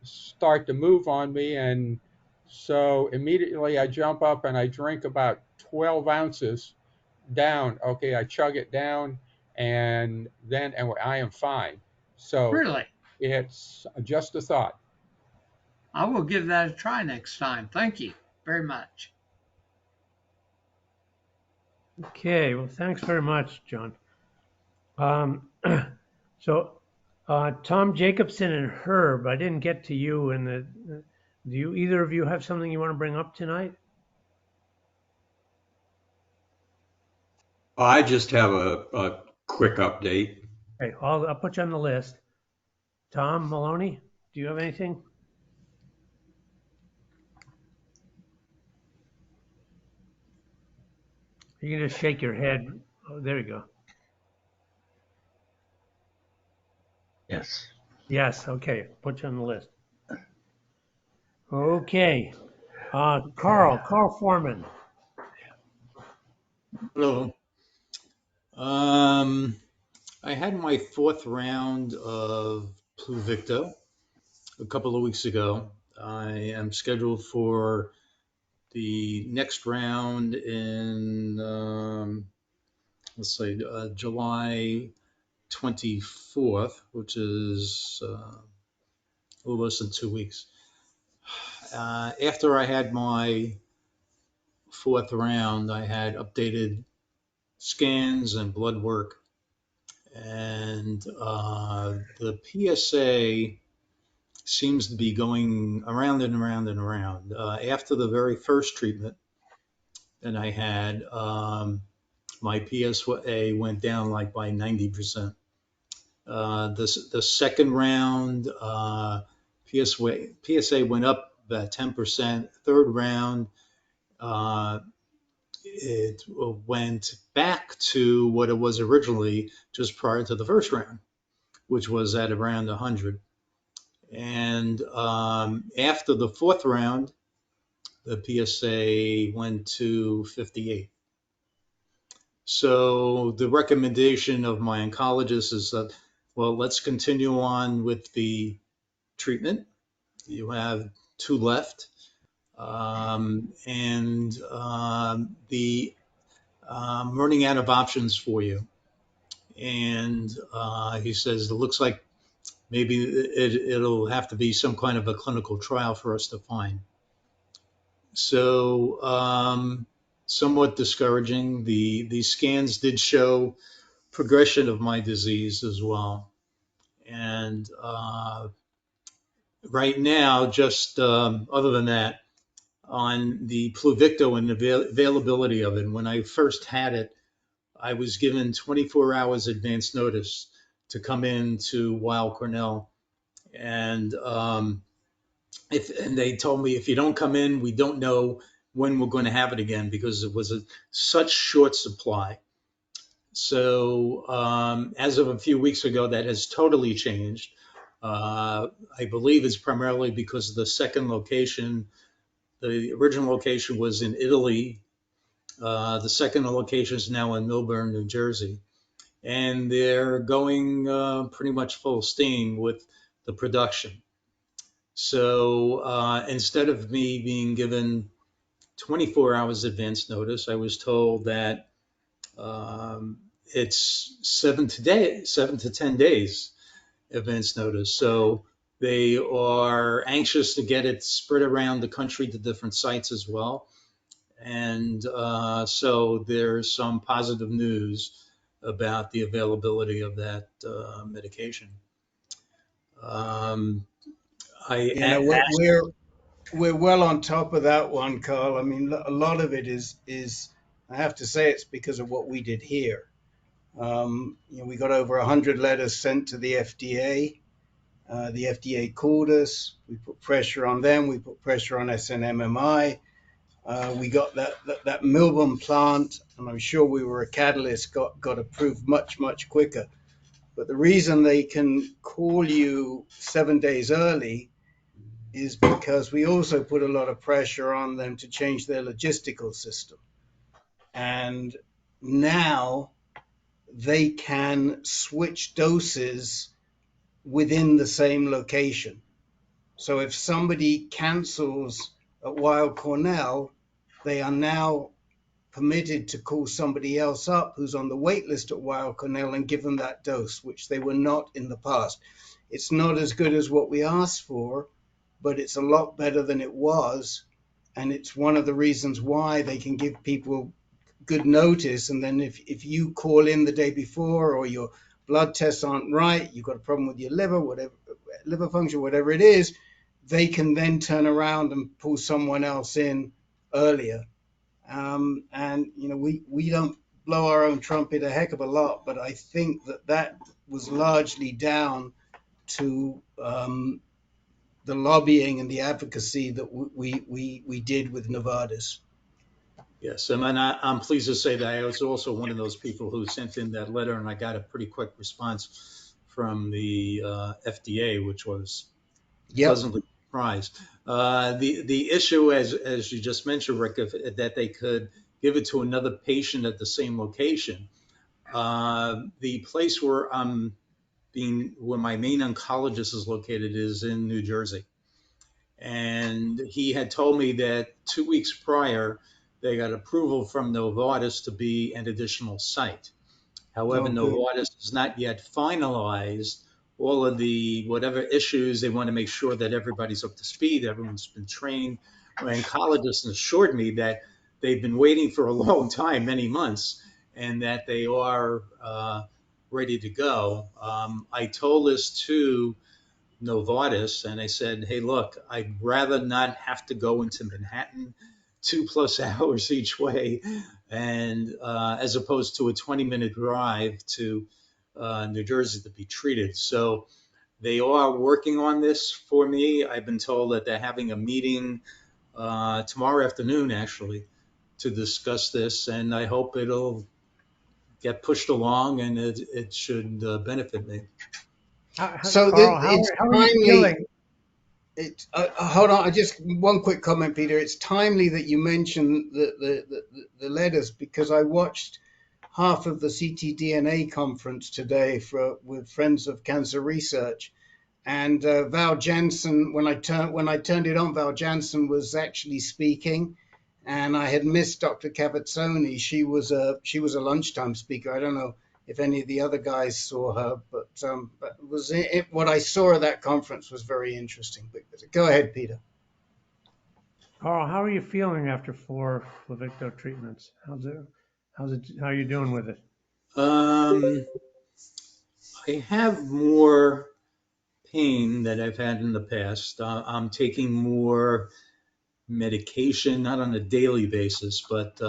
start to move on me, and so immediately I jump up and I drink about 12 ounces down. Okay, I chug it down, and then and I am fine. So
Really?
it's just a thought.
I will give that a try next time. Thank you very much.
Okay, well, thanks very much, John. So Tom Jacobson and Herb, I didn't get to you. Do you either of you have something you want to bring up tonight?
I just have a quick update.
Okay, I'll put you on the list. Tom Maloney, do you have anything? You can just shake your head. Oh, there you go.
Yes.
Yes, okay. Put you on the list. Okay. Carl Foreman.
Hello. I had my 4th round of Pluvicto a couple of weeks ago. I am scheduled for the next round in, let's say, July 24th, which is a little less than 2 weeks. After I had my 4th round, I had updated scans and blood work, and the PSA seems to be going around and around and around. After the very first treatment that I had, my PSA went down like by 90%. The second round, PSA went up about 10%. Third round, it went back to what it was originally just prior to the first round, which was at around 100. And after the 4th round, the PSA went to 58. So the recommendation of my oncologist is that, well, let's continue on with the treatment. You have 2 left. I'm running out of options for you. And he says, it looks like maybe it'll have to be some kind of a clinical trial for us to find. So somewhat discouraging. The scans did show progression of my disease as well. And right now, just other than that, on the Pluvicto and the availability of it, when I first had it, I was given 24 hours advance notice to come in to Weill Cornell. And they told me, if you don't come in, we don't know when we're going to have it again, because it was such short supply. So as of a few weeks ago, that has totally changed. I believe it's primarily because of the second location. The original location was in Italy. The second location is now in Millburn, New Jersey. And they're going pretty much full steam with the production. So instead of me being given 24 hours advance notice, I was told that it's 7 to 10 days advance notice. So they are anxious to get it spread around the country to different sites as well. And so there's some positive news about the availability of that medication.
We're well on top of that one, Carl. I mean, a lot of it is I have to say it's because of what we did here. We got over 100 letters sent to the FDA. The FDA called us. We put pressure on them. We put pressure on SNMMI. We got that Millburn plant, and I'm sure we were a catalyst, got approved much quicker. But the reason they can call you 7 days early is because we also put a lot of pressure on them to change their logistical system. And now they can switch doses within the same location. So if somebody cancels at Weill Cornell, they are now permitted to call somebody else up who's on the wait list at Weill Cornell and give them that dose, which they were not in the past. It's not as good as what we asked for, but it's a lot better than it was. And it's one of the reasons why they can give people good notice. And then if you call in the day before, or your blood tests aren't right, you've got a problem with your liver, whatever, liver function, whatever it is, they can then turn around and pull someone else in earlier. And we don't blow our own trumpet a heck of a lot, but I think that was largely down to the lobbying and the advocacy that we did with Novartis.
Yes, and I'm pleased to say that I was also one of those people who sent in that letter, and I got a pretty quick response from the FDA, which was pleasantly surprised. The issue, as you just mentioned, Rick, that they could give it to another patient at the same location. The place where where my main oncologist is located is in New Jersey. And he had told me that 2 weeks prior, they got approval from Novartis to be an additional site. However, Novartis has not yet finalized all of the whatever issues. They want to make sure that everybody's up to speed, everyone's been trained. My oncologist assured me that they've been waiting for a long time, many months, and that they are ready to go. I told this to Novartis, and I said, hey, look, I'd rather not have to go into Manhattan 2+ hours each way, and as opposed to a 20-minute drive to New Jersey to be treated. So they are working on this for me. I've been told that they're having a meeting tomorrow afternoon, actually, to discuss this, and I hope it'll get pushed along, and it should benefit me.
So
Carl,
it's
how are you
timely.
feeling?
Hold on, just one quick comment, Peter. It's timely that you mentioned the letters, because I watched half of the ctDNA conference today with Friends of Cancer Research, and Val Janssen. When I turned it on, Val Janssen was actually speaking, and I had missed Dr. Cavazzoni. She was a lunchtime speaker. I don't know if any of the other guys saw her, but what I saw at that conference was very interesting. But go ahead, Peter.
Carl, how are you feeling after 4 Pluvicto treatments? How are you doing with it?
I have more pain that I've had in the past. I'm taking more medication, not on a daily basis, but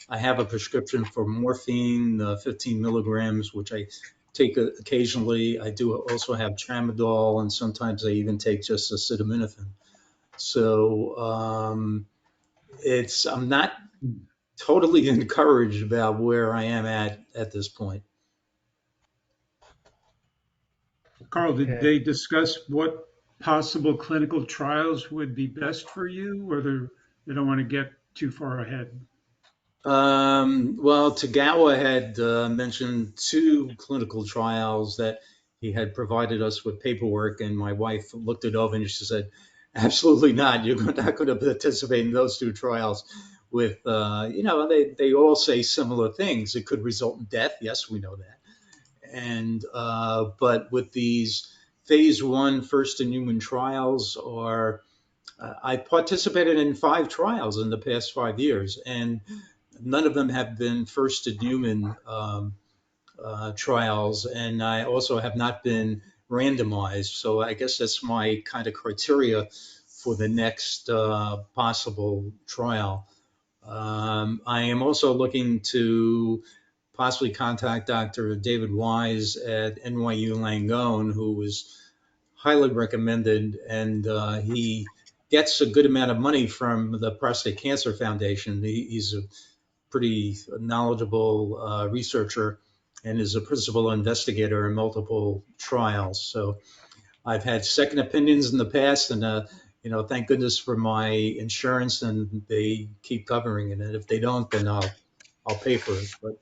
I have a prescription for morphine, 15 milligrams, which I take occasionally. I do also have tramadol, and sometimes I even take just acetaminophen. So I'm not totally encouraged about where I am at this point.
Carl, did
Okay.
they discuss what possible clinical trials would be best for you, or they don't want to get too far ahead?
Well, Tagawa had mentioned 2 clinical trials that he had provided us with paperwork, and my wife looked it over and she said, absolutely not. You're not going to participate in those 2 trials with, they all say similar things. It could result in death. Yes, we know that. And, but with these phase 1 first in human trials, I participated in 5 trials in the past 5 years, and none of them have been first in human trials, and I also have not been randomized. So I guess that's my kind of criteria for the next possible trial. I am also looking to possibly contact Dr. David Wise at NYU Langone, who was highly recommended, and he gets a good amount of money from the Prostate Cancer Foundation. He's a pretty knowledgeable researcher, and is a principal investigator in multiple trials. So I've had second opinions in the past, and thank goodness for my insurance, and they keep covering it. And if they don't, then I'll pay for it. But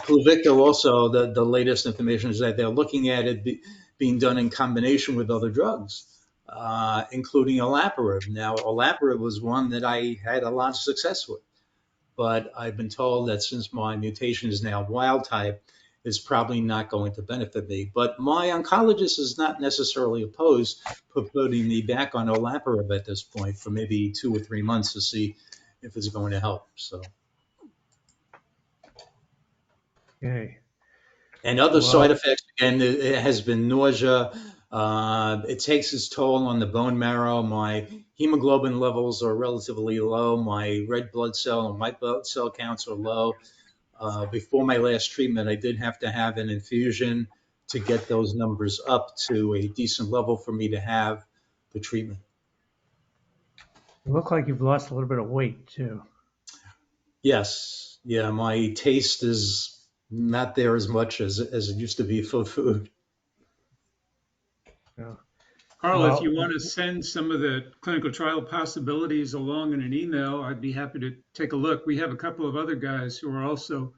Pluvicto also, the latest information is that they're looking at it being done in combination with other drugs, including olaparib. Now, olaparib was one that I had a lot of success with, but I've been told that since my mutation is now wild type, it's probably not going to benefit me. But my oncologist is not necessarily opposed to putting me back on olaparib at this point for maybe 2 or 3 months to see if it's going to help. So.
Okay.
And other side
Well,
effects, again, it has been nausea. It takes its toll on the bone marrow. My hemoglobin levels are relatively low. My red blood cell and white blood cell counts are low. Before my last treatment, I did have to have an infusion to get those numbers up to a decent level for me to have the treatment.
you look like you've lost a little bit of weight too.
Yes, yeah, my taste is not there as much as it used to be for food.
Yeah.
Carl, if
Well,
you want to send some of the clinical trial possibilities along in an email, I'd be happy to take a look. We have a couple of other guys who are also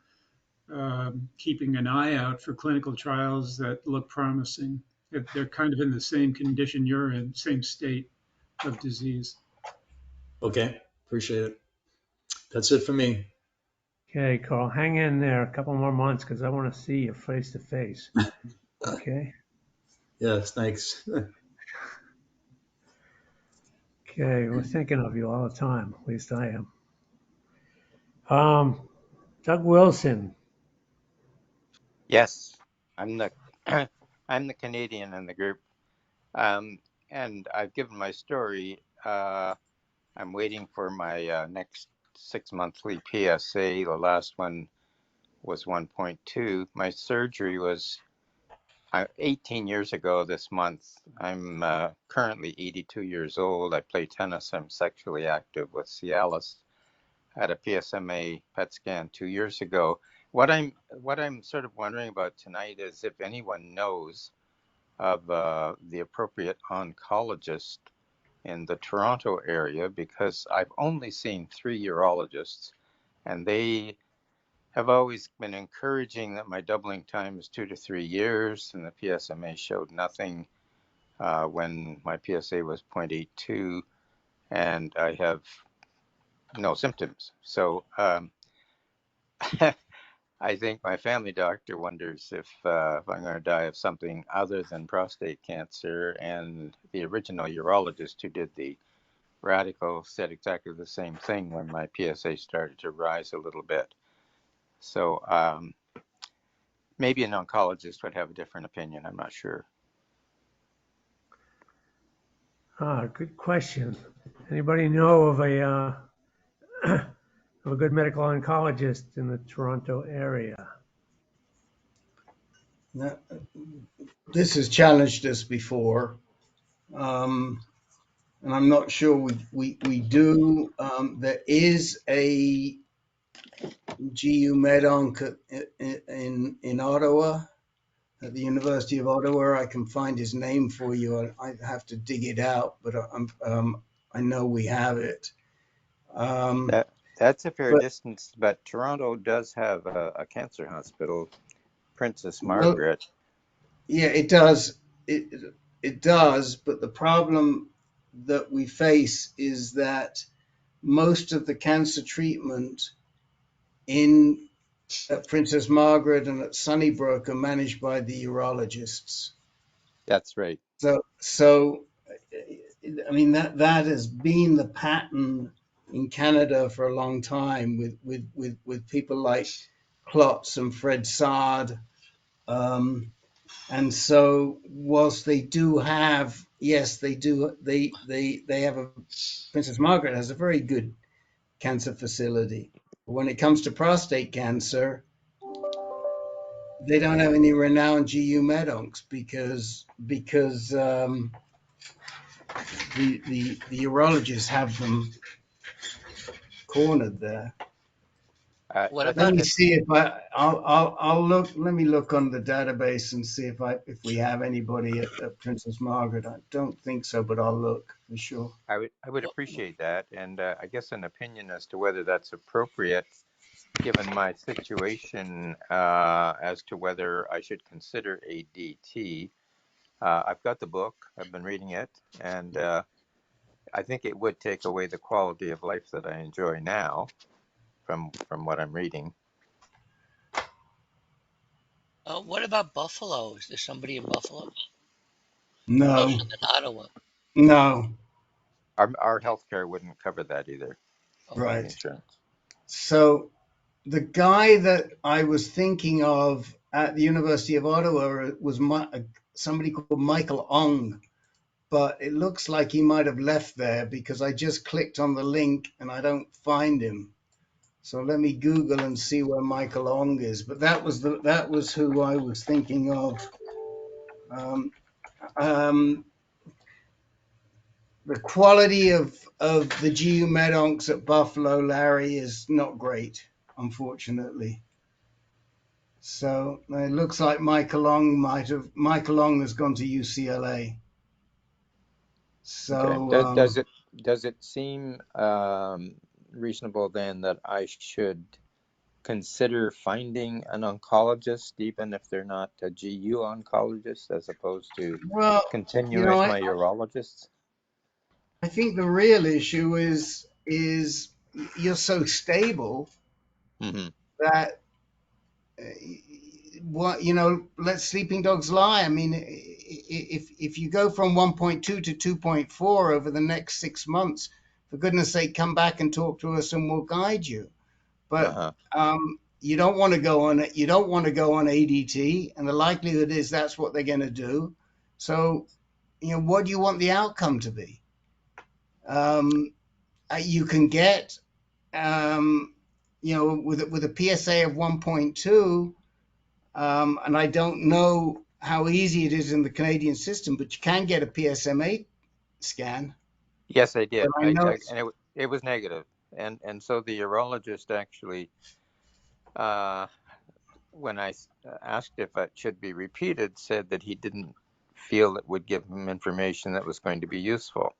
keeping an eye out for clinical trials that look promising. They're kind of in the same condition you're in, same state of disease.
Okay, appreciate it. That's it for me.
okay, Carl, hang in there a couple more months because I want to see you face to face. Okay.
Yes, thanks.
Okay, we're thinking of you all the time. At least I am. Doug Wilson.
Yes, I'm the I'm the Canadian in the group, um, and I've given my story. I'm waiting for my next 6 monthly PSA. The last one was 1.2. My surgery was 18 years ago this month. I'm currently 82 years old. I play tennis. I'm sexually active with Cialis. Had a PSMA PET scan 2 years ago. What I'm sort of wondering about tonight is if anyone knows of the appropriate oncologist in the Toronto area, because I've only seen 3 urologists, and they have always been encouraging that my doubling time is 2 to 3 years, and the PSMA showed nothing when my PSA was 0.82, and I have no symptoms. So I think my family doctor wonders if I'm going to die of something other than prostate cancer. And the original urologist who did the radical said exactly the same thing when my PSA started to rise a little bit. So maybe an oncologist would have a different opinion. I'm not sure.
Good question. Anybody know of a good medical oncologist in the Toronto area?
This has challenged us before, and I'm not sure we do. There is a GU Medonc in Ottawa, at the University of Ottawa. I can find his name for you. I have to dig it out, but I know we have it.
That's a fair
But
distance, but Toronto does have a cancer hospital, Princess
well,
Margaret.
yeah, it does. It does. But the problem that we face is that most of the cancer treatment in at Princess Margaret and at Sunnybrook are managed by the urologists.
That's right.
So I mean that has been the pattern in Canada for a long time with people like Klotz and Fred Sard. And so whilst they do have, yes, they do, they have Princess Margaret has a very good cancer facility. But when it comes to prostate cancer, they don't have any renowned GU medoncs because the urologists have them cornered there.
I
What
Let
think
about
me
that
see if I'll look. Let me look on the database and see if we have anybody at Princess Margaret. I don't think so, but I'll look for sure.
I would
what,
appreciate that, and I guess an opinion as to whether that's appropriate given my situation as to whether I should consider ADT. I've got the book. I've been reading it, and I think it would take away the quality of life that I enjoy now from what I'm reading.
what about Buffalo? Is there somebody in Buffalo
No,
closer than Ottawa?
no,
Our healthcare wouldn't cover that either,
Okay.
the
right.
insurance.
So the guy that I was thinking of at the University of Ottawa was somebody called Michael Ong, but it looks like he might have left there because I just clicked on the link and I don't find him. So let me Google and see where Michael Ong is. But that was who I was thinking of. Um, um, the quality of the GU Medoncs at Buffalo, Larry, is not great, unfortunately. So it looks like Michael Ong has gone to UCLA.
Okay.
So
Does it seem reasonable then that I should consider finding an oncologist, even if they're not a GU oncologist, as opposed to
well,
continue
you know,
with
I,
my urologist?
I think the real issue is you're so stable
Hmm.
that what let sleeping dogs lie. I mean, if you go from 1.2 to 2.4 over the next 6 months, for goodness sake, come back and talk to us and we'll guide you. But
Uh-huh.
you don't want to go on ADT, and the likelihood is that's what they're going to do. So what do you want the outcome to be? You can get with a PSA of 1.2. And I don't know how easy it is in the Canadian system, but you can get a PSMA scan.
Yes, I
But
did.
I know
And it was negative. And so the urologist actually, when I asked if it should be repeated, said that he didn't feel it would give him information that was going to be useful.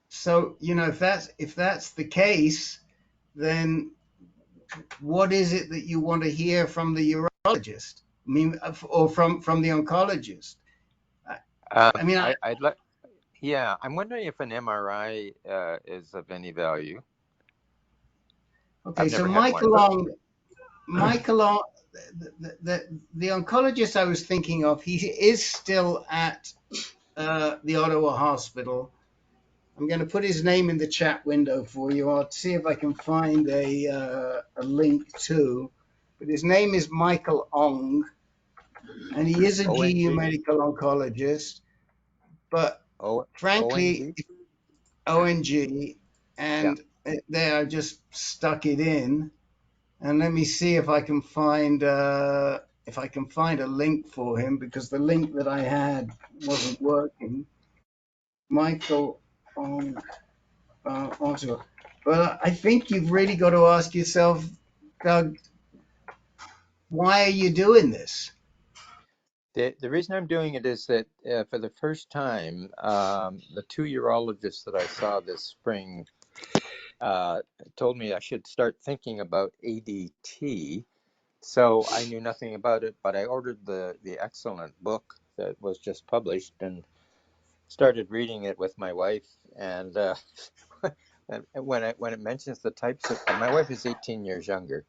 so. If that's the case, then what is it that you want to hear from the urologist? I mean, or from the oncologist? I mean,
I'd like, yeah, I'm wondering if an MRI is of any value.
okay.
I've
So
never had one,
Michael
but
Long, the oncologist I was thinking of, he is still at the Ottawa Hospital. I'm going to put his name in the chat window for you. I'll see if I can find a link too. But his name is Michael Ong, and he is a GU
ONG,
medical oncologist. But frankly,
ONG,
ONG,
yeah.
and there I just stuck it in. And let me see if I can find a link for him, because the link that I had wasn't working. Michael Ong. Also, but I think you've really got to ask yourself, Doug, why are you doing this?
The reason I'm doing it is that for the first time, the two urologists that I saw this spring told me I should start thinking about ADT. So I knew nothing about it, but I ordered the excellent book that was just published and started reading it with my wife. And when it mentions the types of, and my wife is 18 years younger,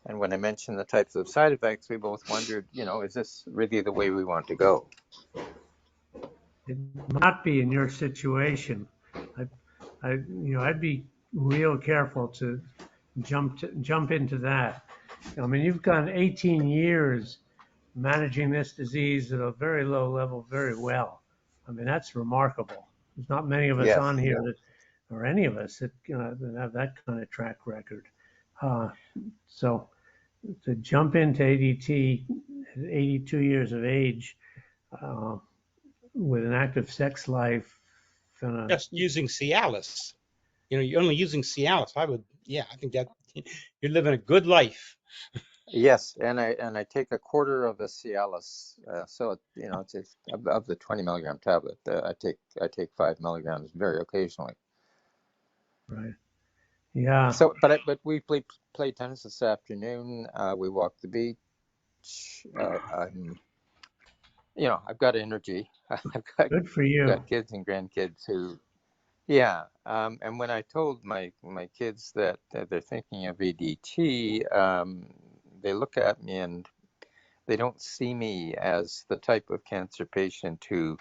and when I mentioned the types of side effects, we both wondered, is this really the way we want to go?
It might not be in your situation. I'd be real careful to jump into that. I mean, you've gone 18 years managing this disease at a very low level very well. I mean, that's remarkable. There's not many of us
Yes.
on here that, or any of us that, that have that kind of track record. So to jump into ADT at 82 years of age, with an active sex life,
Just using Cialis. You're only using Cialis. I think You're living a good life.
Yes, and I take a quarter of a Cialis, so it's of the 20 milligram tablet. I take 5 milligrams very occasionally.
Right. Yeah.
So, but we played tennis this afternoon. We walked the beach. I've got energy.
Good for
I've
you.
got kids and grandkids who, yeah. And when I told my kids that they're thinking of ADT, they look at me and they don't see me as the type of cancer patient who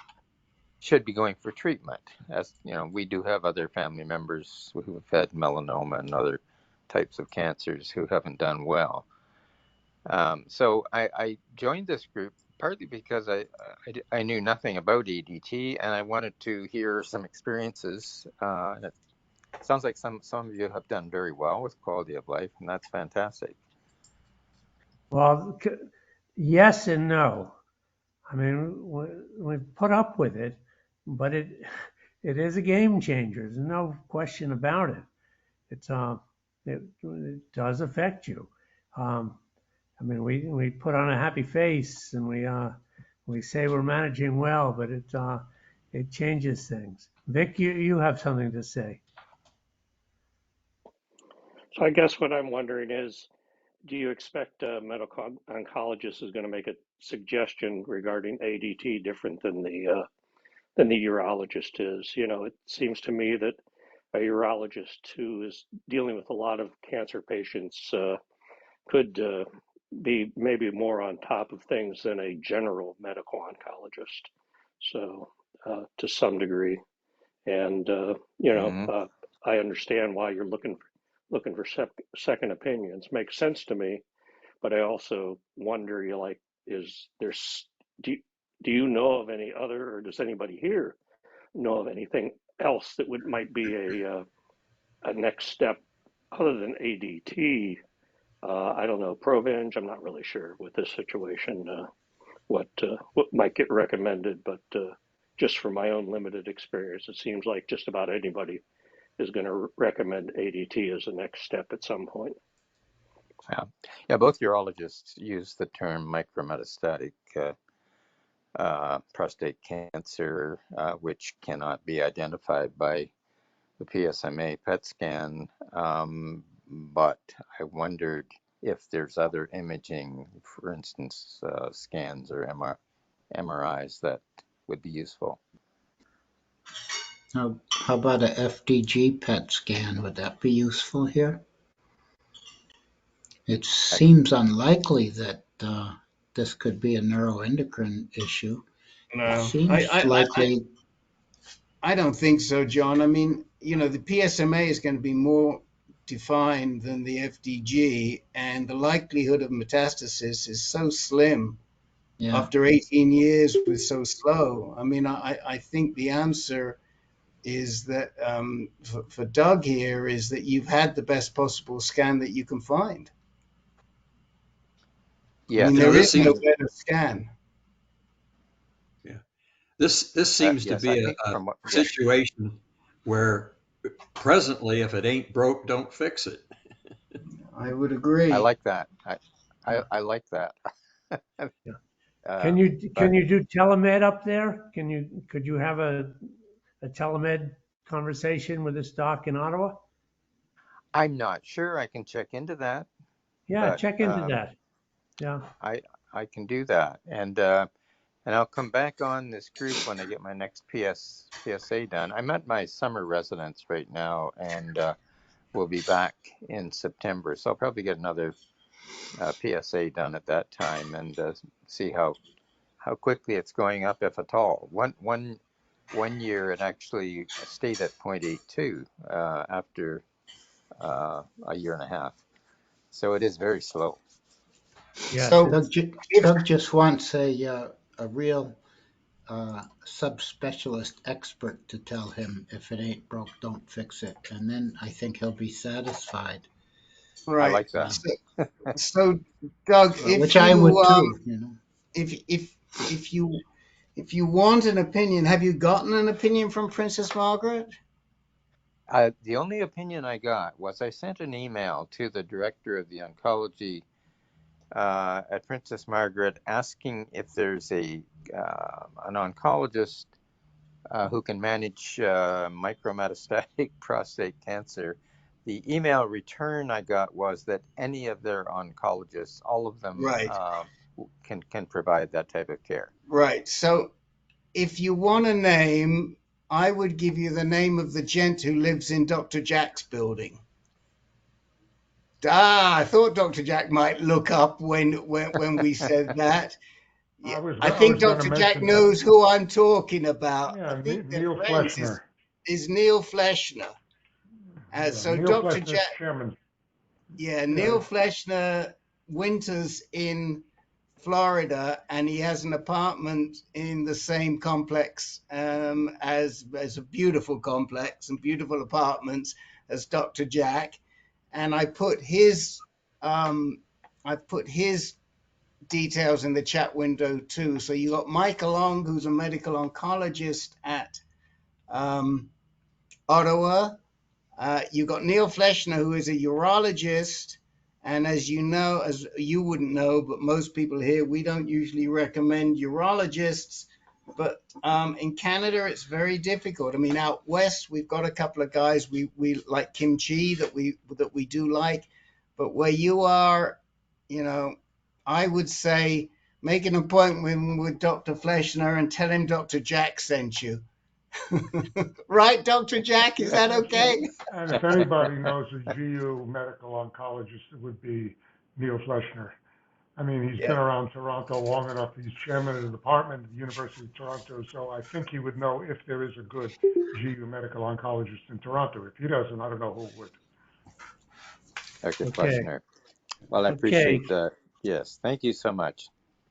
should be going for treatment. As you know, we do have other family members who have had melanoma and other types of cancers who haven't done well. So I joined this group partly because I knew nothing about ADT and I wanted to hear some experiences. And it sounds like some of you have done very well with quality of life, and that's fantastic.
Well, yes and no. I mean, we put up with it, but it is a game changer. There's no question about it. It does affect you. I mean, we put on a happy face and we say we're managing well, but it changes things. Vic, you have something to say.
So I guess what I'm wondering is, do you expect a medical oncologist is going to make a suggestion regarding ADT different than the urologist is? It seems to me that a urologist who is dealing with a lot of cancer patients could be maybe more on top of things than a general medical oncologist. So to some degree, and
Mm-hmm.
I understand why you're looking for second opinions. Makes sense to me, but I also wonder, do do you know of any other, or does anybody here know of anything else that might be a next step other than ADT? I don't know, Provenge. I'm not really sure with this situation what might get recommended, but just from my own limited experience, it seems like just about anybody is going to recommend ADT as a next step at some point.
Yeah. Both urologists use the term micrometastatic prostate cancer, which cannot be identified by the PSMA PET scan. But I wondered if there's other imaging, for instance, scans or MRIs that would be useful.
How about a FDG PET scan? Would that be useful here? It seems unlikely that this could be a neuroendocrine issue. It
No,
seems likely.
I don't think so, John. I mean, the PSMA is going to be more defined than the FDG, and the likelihood of metastasis is so slim
Yeah.
after 18 years with so slow. I mean, I think the answer is that for Doug here is that you've had the best possible scan that you can find.
Yes.
I mean, there is no better scan.
Yeah. This seems to
yes,
be
I
a
think
situation where presently, if it ain't broke, don't fix it.
I would agree.
I like that. I like that.
Yeah. Can you do telemed up there? Could you have a telemed conversation with this doc in Ottawa?
I'm not sure. I can check into that.
Yeah,
But,
check into that. Yeah.
I can do that, and I'll come back on this group when I get my next PSA done. I'm at my summer residence right now, and we'll be back in September, so I'll probably get another PSA done at that time and see how quickly it's going up, if at all. One year it actually stayed at 0.82 after a year and a half, so it is very slow.
Yes.
So
Doug just wants a real subspecialist expert to tell him if it ain't broke, don't fix it, and then I think he'll be satisfied.
right.
I like that.
So Doug,
Which I would too.
If you want an opinion, have you gotten an opinion from Princess Margaret?
The only opinion I got was I sent an email to the director of the oncology at Princess Margaret asking if there's an oncologist who can manage micrometastatic prostate cancer. The email return I got was that any of their oncologists, all of them,
Right,
can provide that type of care.
right. So if you want a name, I would give you the name of the gent who lives in Dr. Jack's building. I thought Dr. Jack might look up when we said that. Yeah, I
I was
think
going to
Dr. Jack
mention that.
knows who I'm talking about. I
Yeah,
think their
Neil
friends
Fleshner.
is Neil Fleshner.
Yeah,
So
Neil
Dr.
Fleshner's
Jack,
chairman.
yeah,
Yeah,
Neil Fleshner winters in Florida, and he has an apartment in the same complex as a beautiful complex and beautiful apartments as Dr. Jack. And I put his details in the chat window too. So you got Michael Long, who's a medical oncologist at Ottawa. You got Neil Fleshner, who is a urologist. And as you know, as you wouldn't know, but most people here, we don't usually recommend urologists. But in Canada, it's very difficult. I mean, out west, we've got a couple of guys we like Kim Chi that we do like. But where you are, you know, I would say make an appointment with Dr. Fleshner and tell him Dr. Jack sent you. Right, Dr. Jack? Is that okay?
and if anybody knows a GU medical oncologist, it would be Neil Fleshner. I mean, he's been
Yeah.
around Toronto long enough. He's chairman of the department at the University of Toronto, so I think he would know if there is a good GU medical oncologist in Toronto. If he doesn't, I don't know who would.
Dr.
Okay.
Fleshner. Well, I
Okay.
appreciate that. Yes, thank you so much.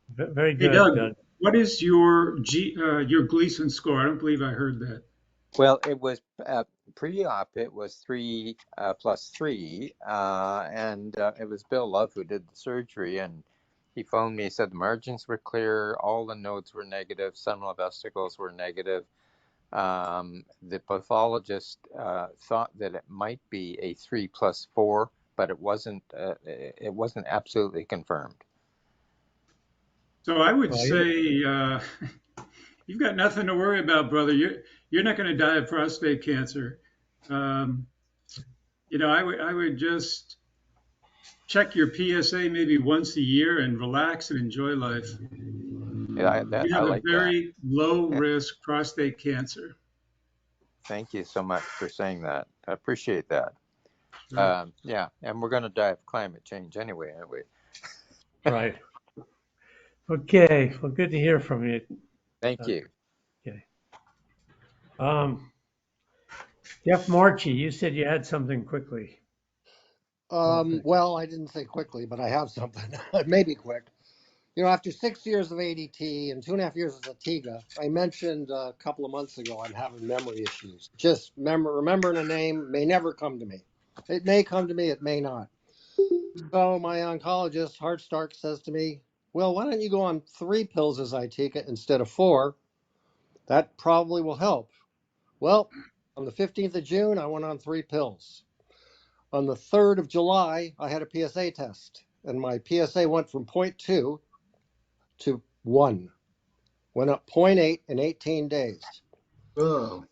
Very
Hey,
good.
Doug, what is your your Gleason score? I don't believe I heard that.
Well, it was pre-op. It was 3+3, and it was Bill Love who did the surgery, and he phoned me. He said the margins were clear, all the nodes were negative, seminal vesicles were negative. The pathologist thought that it might be a 3+4, but it wasn't. It wasn't absolutely confirmed.
So I would
Well,
say you've got nothing to worry about, brother. You're not going to die of prostate cancer. I would just check your PSA maybe once a year and relax and enjoy life.
Yeah,
You
I
have a
like that.
very low risk prostate cancer.
Thank you so much for saying that. I appreciate that.
Sure.
Yeah, and we're going to die of climate change anyway, aren't we?
right. Okay. Well, good to hear from you.
Thank you.
Okay. Jeff Marchi, you said you had something quickly.
Well, I didn't say quickly, but I have something. It may be quick. You know, after 6 years of ADT and 2.5 years of Atiga, I mentioned a couple of months ago I'm having memory issues. Just remembering a name may never come to me. It may come to me, it may not. So my oncologist, Hart Stark, says to me, well, why don't you go on 3 pills as Atiga instead of 4? That probably will help. Well, on the 15th of June, I went on 3 pills. On the 3rd of July, I had a PSA test, and my PSA went from 0.2 to 1. Went up 0.8 in 18 days.
Oh,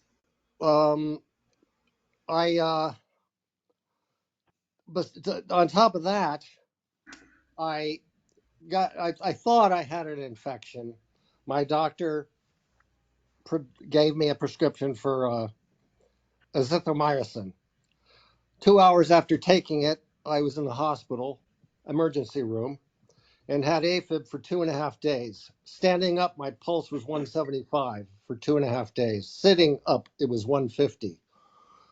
But on top of that, I thought I had an infection. My doctor gave me a prescription for azithromycin. 2 hours after taking it, I was in the hospital emergency room and had AFib for 2.5 days. Standing up, my pulse was 175 for 2.5 days. Sitting up, it was 150.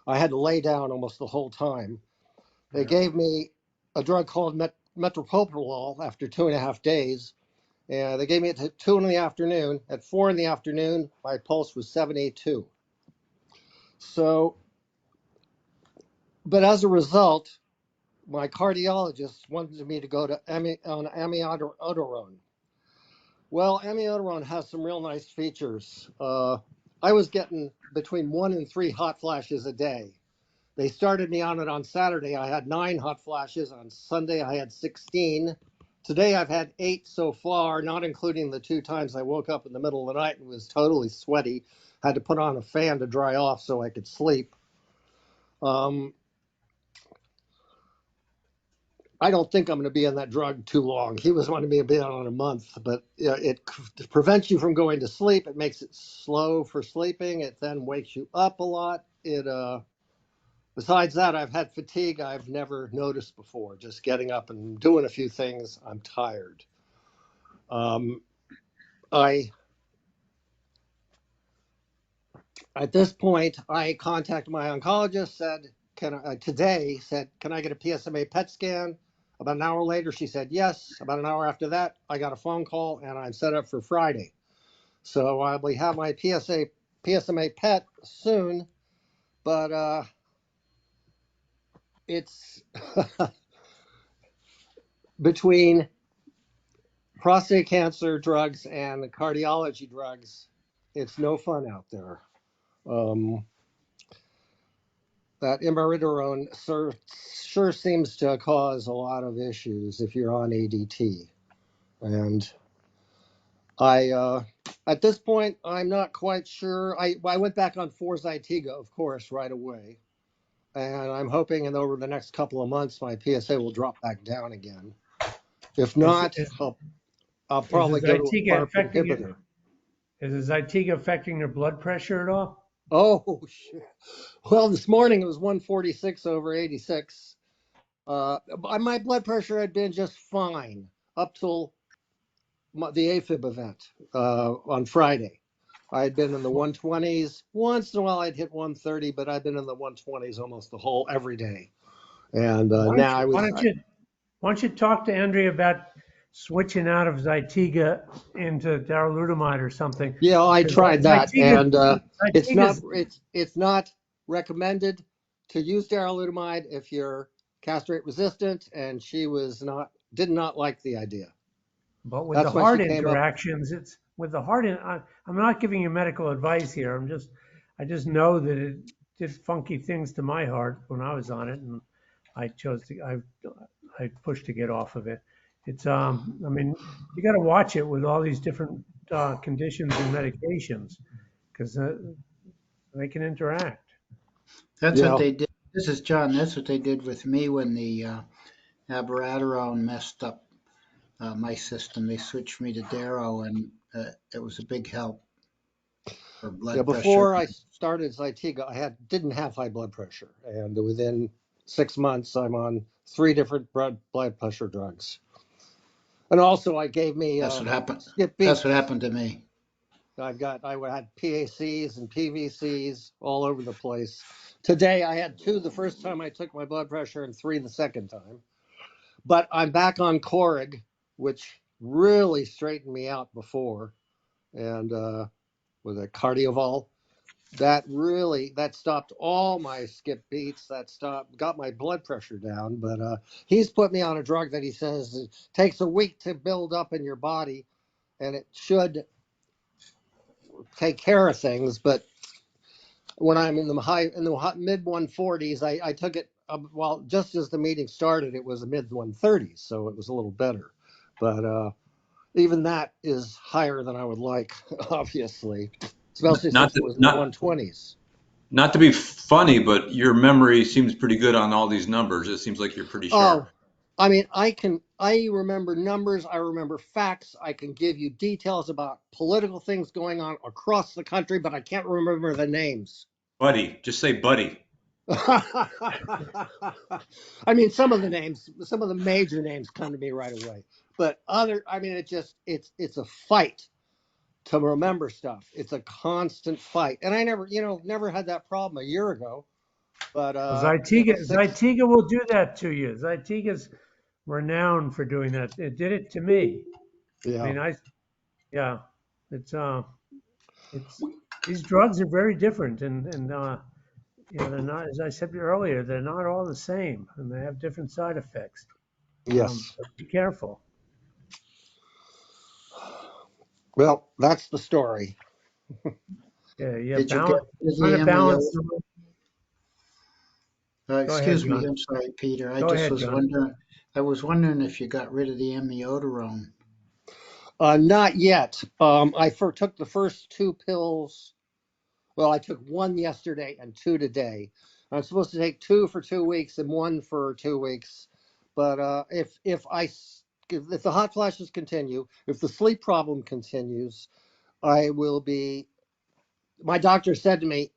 I had to lay down almost the whole time. They gave me a drug called metoprolol after 2.5 days. And they gave me it at 2 in the afternoon. At 4 in the afternoon, my pulse was 72. So, but as a result, my cardiologist wanted me to go to Abiraterone. Well, Abiraterone has some real nice features. I was getting between 1 and 3 hot flashes a day. They started me on it on Saturday. I had 9 hot flashes. On Sunday, I had 16. Today, I've had 8 so far, not including the 2 times I woke up in the middle of the night and was totally sweaty. Had to put on a fan to dry off so I could sleep. I don't think I'm going to be on that drug too long. He was wanting me to be on a month, but it prevents you from going to sleep. It makes it slow for sleeping. It then wakes you up a lot. Besides that, I've had fatigue I've never noticed before. Just getting up and doing a few things, I'm tired. At this point, I contacted my oncologist. Can I get a PSMA PET scan? About an hour later, she said yes. About an hour after that, I got a phone call, and I'm set up for Friday. So I will have my PSMA PET soon, but it's between prostate cancer drugs and cardiology drugs, it's no fun out there. That Abiraterone sure seems to cause a lot of issues if you're on ADT. And at this point, I'm not quite sure. I went back on 4 Zytiga, of course, right away. And I'm hoping over the next couple of months, my PSA will drop back down again. If not, I'll probably go to a PARP inhibitor.
Is the Zytiga affecting your blood pressure at all?
Oh, shit. Well, this morning it was 146 over 86. My blood pressure had been just fine up till the AFib event on Friday. I had been in the 120s. Once in a while I'd hit 130, but I've been in the 120s almost every day. And now
why don't you talk to Andrea about switching out of Zytiga into darolutamide or something?
Yeah, I tried that, and it's not recommended to use darolutamide if you're castrate resistant, and she did not like the idea.
But with the heart interactions, it's with the heart. I'm not giving you medical advice here. I just know that it did funky things to my heart when I was on it, and I pushed to get off of it. It's I mean, you got to watch it with all these different conditions and medications because they can interact.
That's what they did. This is John. That's what they did with me when the Abiraterone messed up my system. They switched me to Daro, and it was a big help for blood pressure.
Before I started Zytiga, I didn't have high blood pressure, and within 6 months, I'm on 3 different blood pressure drugs. And also, I gave me
that's what happened.
Skip
That's what happened to me.
I had PACs and PVCs all over the place. Today, I had 2 the first time I took my blood pressure, and 3 the second time. But I'm back on Corig, which really straightened me out before, and with a Cardiovol. That stopped all my skip beats. Got my blood pressure down. But he's put me on a drug that he says it takes a week to build up in your body, and it should take care of things. But when I'm in the mid 140s, I took it. Just as the meeting started, it was a mid 130s, so it was a little better. But even that is higher than I would like, obviously. Especially since it was in the 120s.
Not to be funny, but your memory seems pretty good on all these numbers. It seems like you're pretty sharp.
I mean, I remember numbers. I remember facts. I can give you details about political things going on across the country, but I can't remember the names.
Buddy, just say buddy.
I mean, some of the major names come to me right away, but it's a fight to remember stuff. It's a constant fight. And I never had that problem a year ago. But
Zytiga will do that to you. Zytiga's renowned for doing that. It did it to me.
Yeah.
I mean, it's these drugs are very different, and they're not, as I said earlier, they're not all the same, and they have different side effects.
Yes.
So be careful.
Well, that's the story.
Yeah.
Did you get busy,
balance. Go ahead,
Excuse me,
John.
I'm sorry, Peter. I
Go
just
ahead,
was
John.
wondering, I was wondering if you got rid of the amiodarone.
Not yet. I took the first 2 pills. Well, I took one yesterday and 2 today. I'm supposed to take 2 for 2 weeks and 1 for 2 weeks. But if the hot flashes continue, if the sleep problem continues, I will be. My doctor said to me,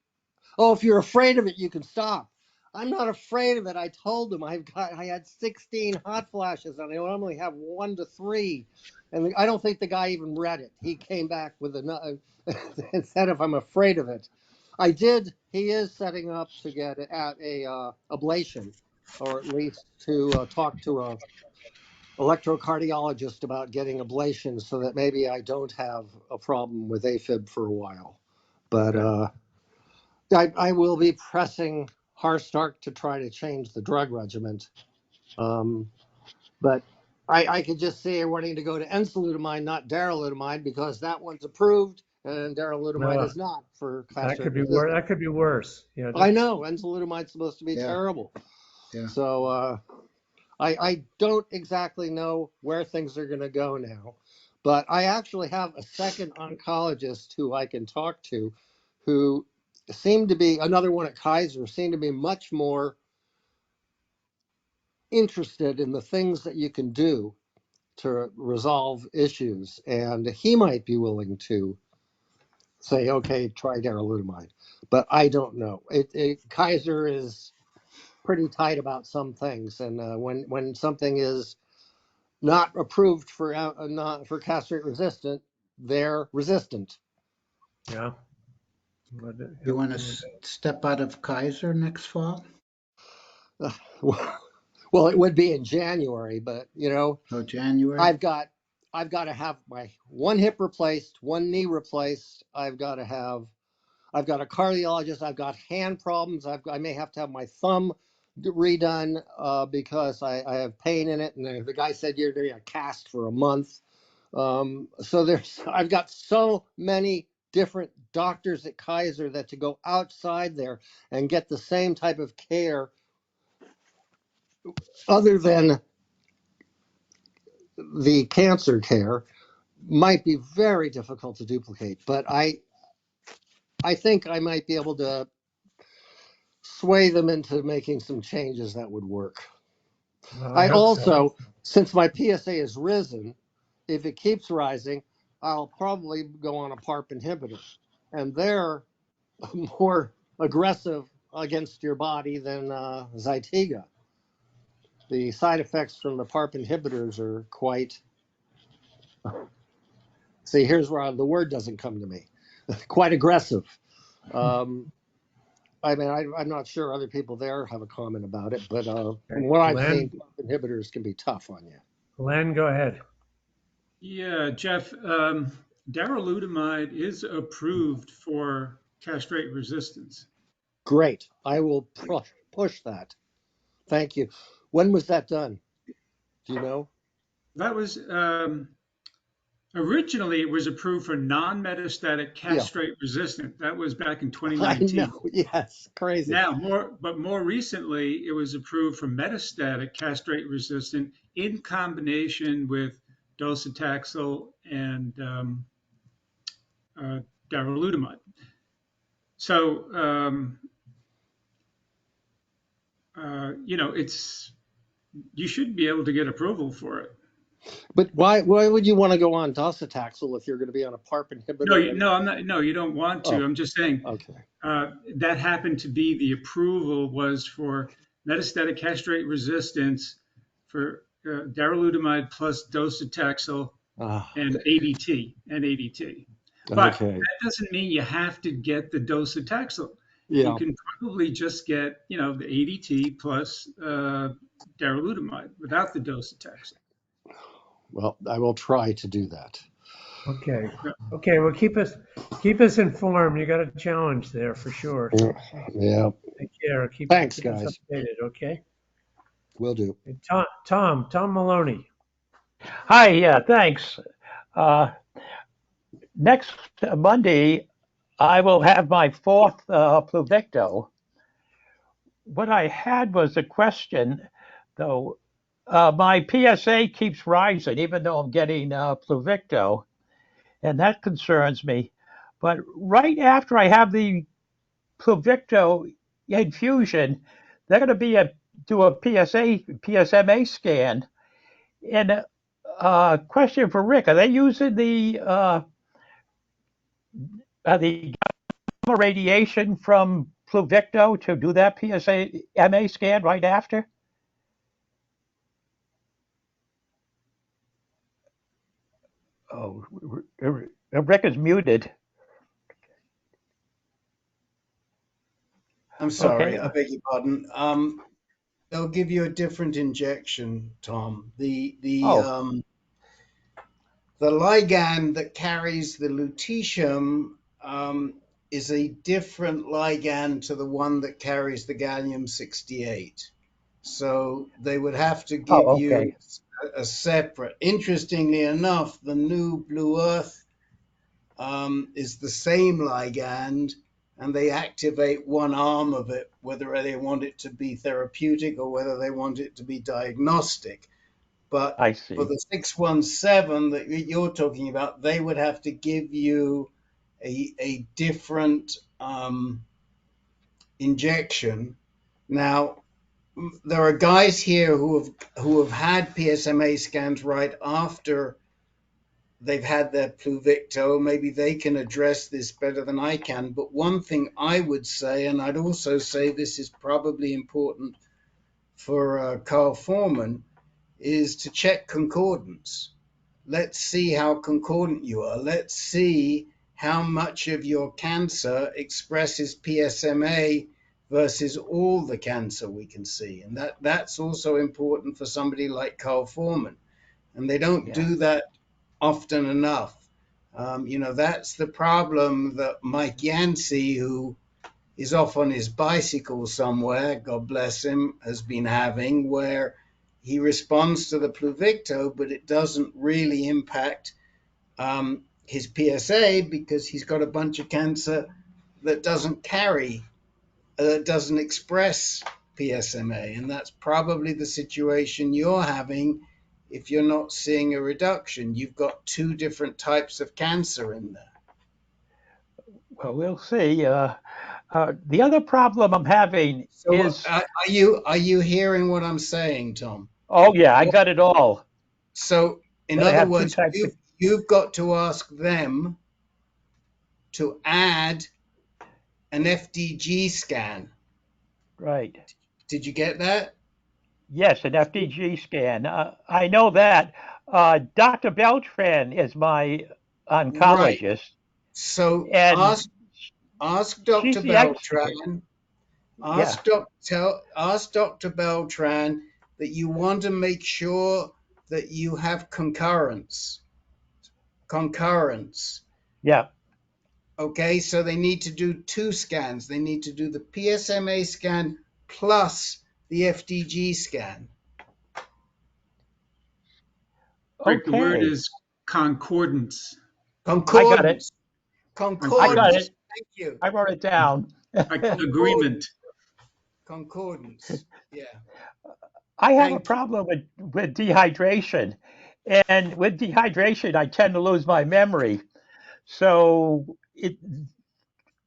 "Oh, if you're afraid of it, you can stop." I'm not afraid of it. I told him I had 16 hot flashes and I normally have 1 to 3. And I don't think the guy even read it. He came back with another and said if I'm afraid of it. He is setting up to get at a ablation, or at least to talk to a electrocardiologist about getting ablation so that maybe I don't have a problem with AFib for a while. But I will be pressing Harstark to try to change the drug regimen. But I could just see her wanting to go to enzalutamide, not darolutamide, because that one's approved and darolutamide
No,
is not for
that
castrate
could be worse.
resistant.
That could be worse. Yeah.
I know enzalutamide's supposed to be
Yeah,
terrible.
yeah.
So I don't exactly know where things are going to go now, but I actually have a second oncologist who I can talk to, who seemed to be another one at Kaiser, seemed to be much more interested in the things that you can do to resolve issues, and he might be willing to say, okay, try darolutamide, but I don't know. Kaiser is pretty tight about some things, and when something is not approved for not for castrate resistant, they're resistant.
Yeah.
You want to step out of Kaiser next fall?
Well, it would be in January, but
Oh, January?
I've got to have my one hip replaced, one knee replaced. I've got a cardiologist. I've got hand problems. I may have to have my thumb redone because I have pain in it. And the guy said you're doing a cast for a month. So I've got so many different doctors at Kaiser that to go outside there and get the same type of care other than the cancer care might be very difficult to duplicate. But I think I might be able to sway them into making some changes that would work.
Well, I
I
hope so.
also, since my PSA has risen, if it keeps rising, I'll probably go on a PARP inhibitor. And they're more aggressive against your body than Zytiga. The side effects from the PARP inhibitors are quite. See, here's where the word doesn't come to me. Quite aggressive. I'm not sure other people there have a comment about it, but from what I've seen, PARP inhibitors can be tough on you.
Len, go ahead.
Yeah, Jeff, darolutamide is approved for castrate resistance.
Great. I will push that. Thank you. When was that done? Do you know?
That was originally it was approved for non-metastatic
Yeah.
castrate resistant. That was back in
I
2019.
know. Yes. Crazy.
Now, more recently, it was approved for metastatic castrate resistant in combination with docetaxel and darolutamide. So, you should be able to get approval for it.
But why would you want to go on docetaxel if you're going to be on a PARP inhibitor?
No, I'm not. No, you don't want to.
Oh,
I'm just saying
okay.
that happened to be the approval was for metastatic castrate resistance for darolutamide plus docetaxel and ADT. But
Okay.
that doesn't mean you have to get the docetaxel.
Yeah.
You can probably just get, the ADT plus darolutamide without the docetaxel.
Well, I will try to do that.
Okay. Okay. Well, keep us informed. You got a challenge there for sure. So
Yeah.
take care.
Thanks,
Keep us
guys.
updated. Okay.
Will do.
Tom Maloney.
Hi. Yeah. Thanks. Next Monday, I will have my fourth Pluvicto. what I had was a question, though. My PSA keeps rising, even though I'm getting Pluvicto, and that concerns me. But right after I have the Pluvicto infusion, they're going to do a PSMA scan. And question for Rick: are they using the gamma radiation from Pluvicto to do that PSMA scan right after? Oh, Rick is muted.
I'm sorry,
Okay.
I beg your pardon. They'll give you a different injection, Tom.
Oh,
The ligand that carries the lutetium is a different ligand to the one that carries the gallium-68. So they would have to give you
okay.
a separate. Interestingly enough, the new Blue Earth is the same ligand, and they activate one arm of it, whether they want it to be therapeutic or whether they want it to be diagnostic. But
I
for
see.
the 617 that you're talking about, they would have to give you a different injection. Now, there are guys here who have had PSMA scans right after they've had their Pluvicto. Maybe they can address this better than I can. But one thing I would say, and I'd also say this is probably important for Carl Foreman, is to check concordance. Let's see how concordant you are. Let's see how much of your cancer expresses PSMA versus all the cancer we can see. And that's also important for somebody like Carl Foreman. And they don't
Yeah.
do that often enough. That's the problem that Mike Yancey, who is off on his bicycle somewhere, God bless him, has been having, where he responds to the Pluvicto, but it doesn't really impact his PSA because he's got a bunch of cancer that doesn't express PSMA. And that's probably the situation you're having if you're not seeing a reduction. You've got two different types of cancer in there.
Well, we'll see. The other problem I'm having
So
is,
are you hearing what I'm saying, Tom?
oh yeah, I
What,
got it all.
so in
That I
other
have two
words,
types of,
you've got to ask them to add an FDG scan.
right.
Did you get that?
Yes, an FDG scan. I know that. Dr. Beltran is my
Right.
oncologist,
So
and
ask
she's
Dr.
the expert.
Beltran,
Yeah,
ask Dr. Beltran that you want to make sure that you have concurrence. Concurrence.
yeah.
Okay, so they need to do two scans. They need to do the PSMA scan plus the FDG scan.
Rick, the word
Okay,
is concordance.
I got it.
Concordance.
I got
Concordance.
Concordance.
it.
Thank you.
I wrote it down.
Like agreement.
Concordance. Concordance. Yeah.
I have a
Thank you.
problem with dehydration. And with dehydration, I tend to lose my memory. So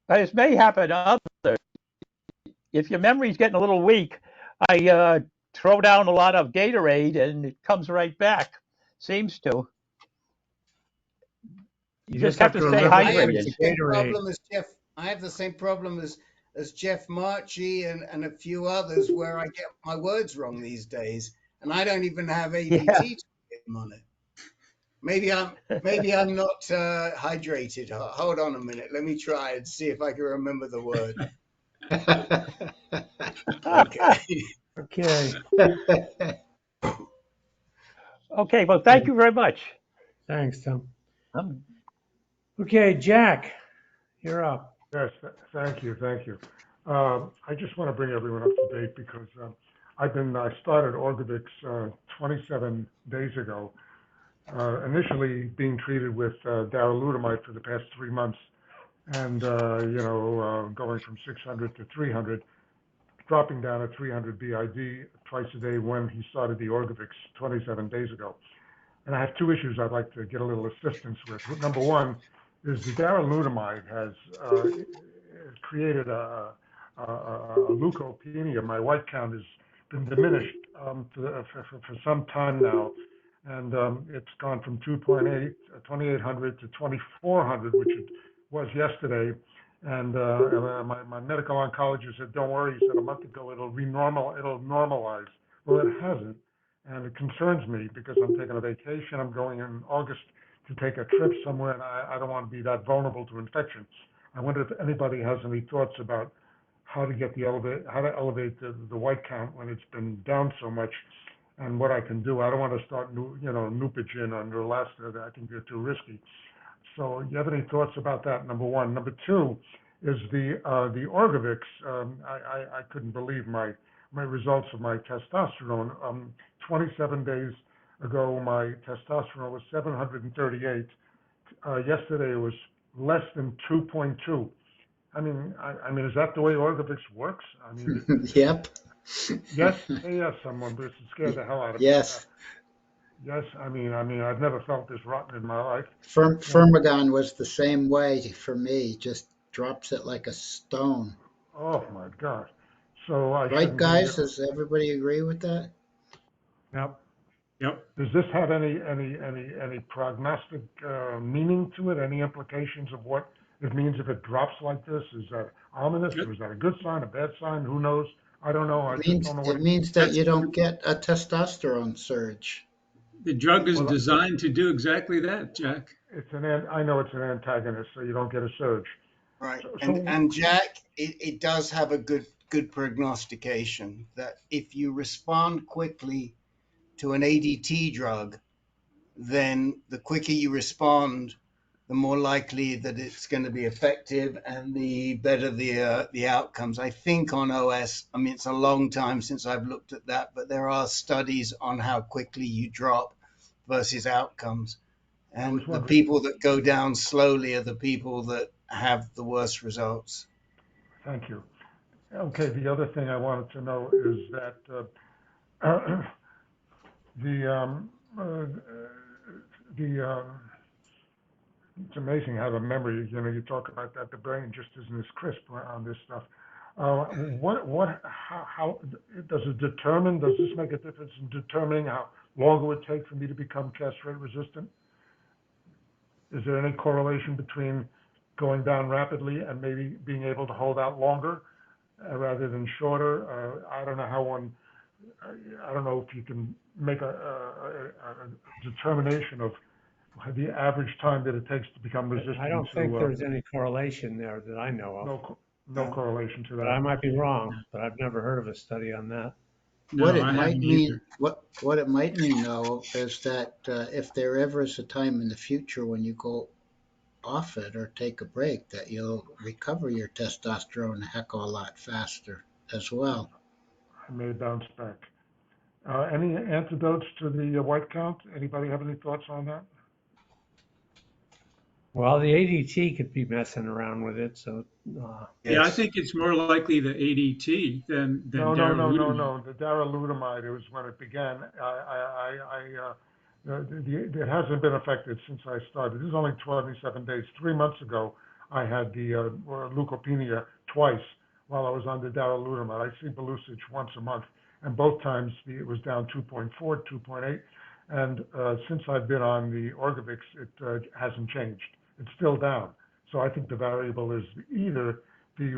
this may happen to others. If your memory's getting a little weak, I throw down a lot of Gatorade and it comes right back. Seems to. You
You
just
just
have
have
to
to
stay
remember to
I have
drink
hydrated.
the
the
same
Gatorade.
problem as Jeff. I have the same problem as Jeff Marchi and a few others where I get my words wrong these days, and I don't even have
Yeah.
ADT on it. Maybe I'm not hydrated. Hold on a minute. Let me try and see if I can remember the word. Okay.
Okay.
Okay. Well, thank you very much.
Thanks, Tom.
Um,
Okay, Jack, you're up.
Yes, thank you, thank you. I just want to bring everyone up to date because I started Orgobix 27 days ago, initially being treated with darolutamide for the past 3 months, and going from 600 to 300. dropping down at 300 BID twice a day when he started the Orgovyx 27 days ago. And I have two issues I'd like to get a little assistance with. Number one is the darolutamide has created a leukopenia. My white count has been diminished for some time now, and it's gone from 2,800 to 2,400, which it was yesterday. And my medical oncologist said, "Don't worry." He said a month ago it'll normalize. Well, it hasn't, and it concerns me because I'm taking a vacation. I'm going in August to take a trip somewhere, and I don't want to be that vulnerable to infection. I wonder if anybody has any thoughts about how to elevate the white count when it's been down so much, and what I can do. I don't want to start Neupogen or Neulasta. I think they're too risky. So, you have any thoughts about that? Number one. Number two is the Orgovyx. I couldn't believe my results of my testosterone. 27 days ago, my testosterone was 738. Yesterday, it was less than 2.2. I mean, is that the way Orgovyx works? I mean,
Yep.
yes, say yes. Someone scared the hell out of me.
Yes.
Yes, I mean, I've never felt this rotten in my life.
Firmagon was the same way for me. Just drops it like a stone.
Oh my God! So I
right, guys? Does everybody agree with that?
Yep.
Yep.
Does this have any prognostic meaning to it? Any implications of what it means if it drops like this? Is that ominous, or is that a good sign, a bad sign? Who knows? I don't know.
It means that you don't get a testosterone surge.
The drug is designed to do exactly that, Jack.
I know it's an antagonist, so you don't get a surge.
Right. And Jack, it does have a good prognostication that if you respond quickly to an ADT drug, then the quicker you respond, the more likely that it's going to be effective and the better the outcomes. I think on OS, I mean, it's a long time since I've looked at that, but there are studies on how quickly you drop versus outcomes. And the people that go down slowly are the people that have the worst results.
Thank you. Okay, the other thing I wanted to know is that it's amazing how the memory, you talk about that, the brain just isn't as crisp on this stuff. How does this make a difference in determining how long it would take for me to become castrate resistant? Is there any correlation between going down rapidly and maybe being able to hold out longer rather than shorter? I don't know if you can make a determination of the average time that it takes to become resistant.
I don't think there's any correlation there that I know of.
No correlation to that.
But I might be wrong, but I've never heard of a study on that.
What it might mean, though, is that if there ever is a time in the future when you go off it or take a break, that you'll recover your testosterone a heck of a lot faster as well.
I may bounce back. Any antidotes to the white count? Anybody have any thoughts on that?
Well, the ADT could be messing around with it, so.
Yeah, I think it's more likely the ADT than darolutamide.
No. The darolutamide, it was when it began. It hasn't been affected since I started. This is only 27 days. 3 months ago, I had the leukopenia twice while I was on the darolutamide. I see dosage once a month, and both times it was down 2.4, 2.8. And since I've been on the Orgovyx, it hasn't changed. It's still down. So I think the variable is either the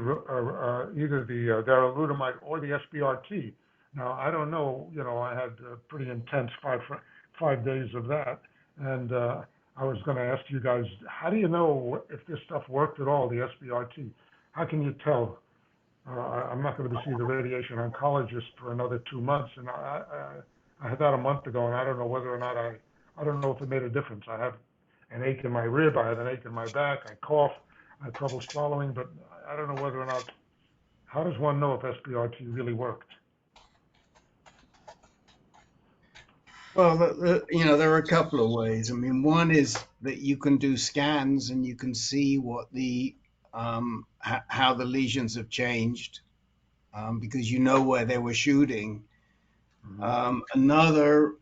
darolutamide or the SBRT. Now, I don't know. I had a pretty intense 5 days of that, and I was going to ask you guys, how do you know if this stuff worked at all, the SBRT? How can you tell? I'm not going to see the radiation oncologist for another 2 months, and I had that a month ago, and I don't know whether or not I don't know if it made a difference. I have an ache in my rib, I have an ache in my back, I cough, I have trouble swallowing, but I don't know whether or not. How does one know if SBRT really worked?
Well, there are a couple of ways. I mean, one is that you can do scans and you can see what the how the lesions have changed. because you know where they were shooting.
Mm-hmm.
Another,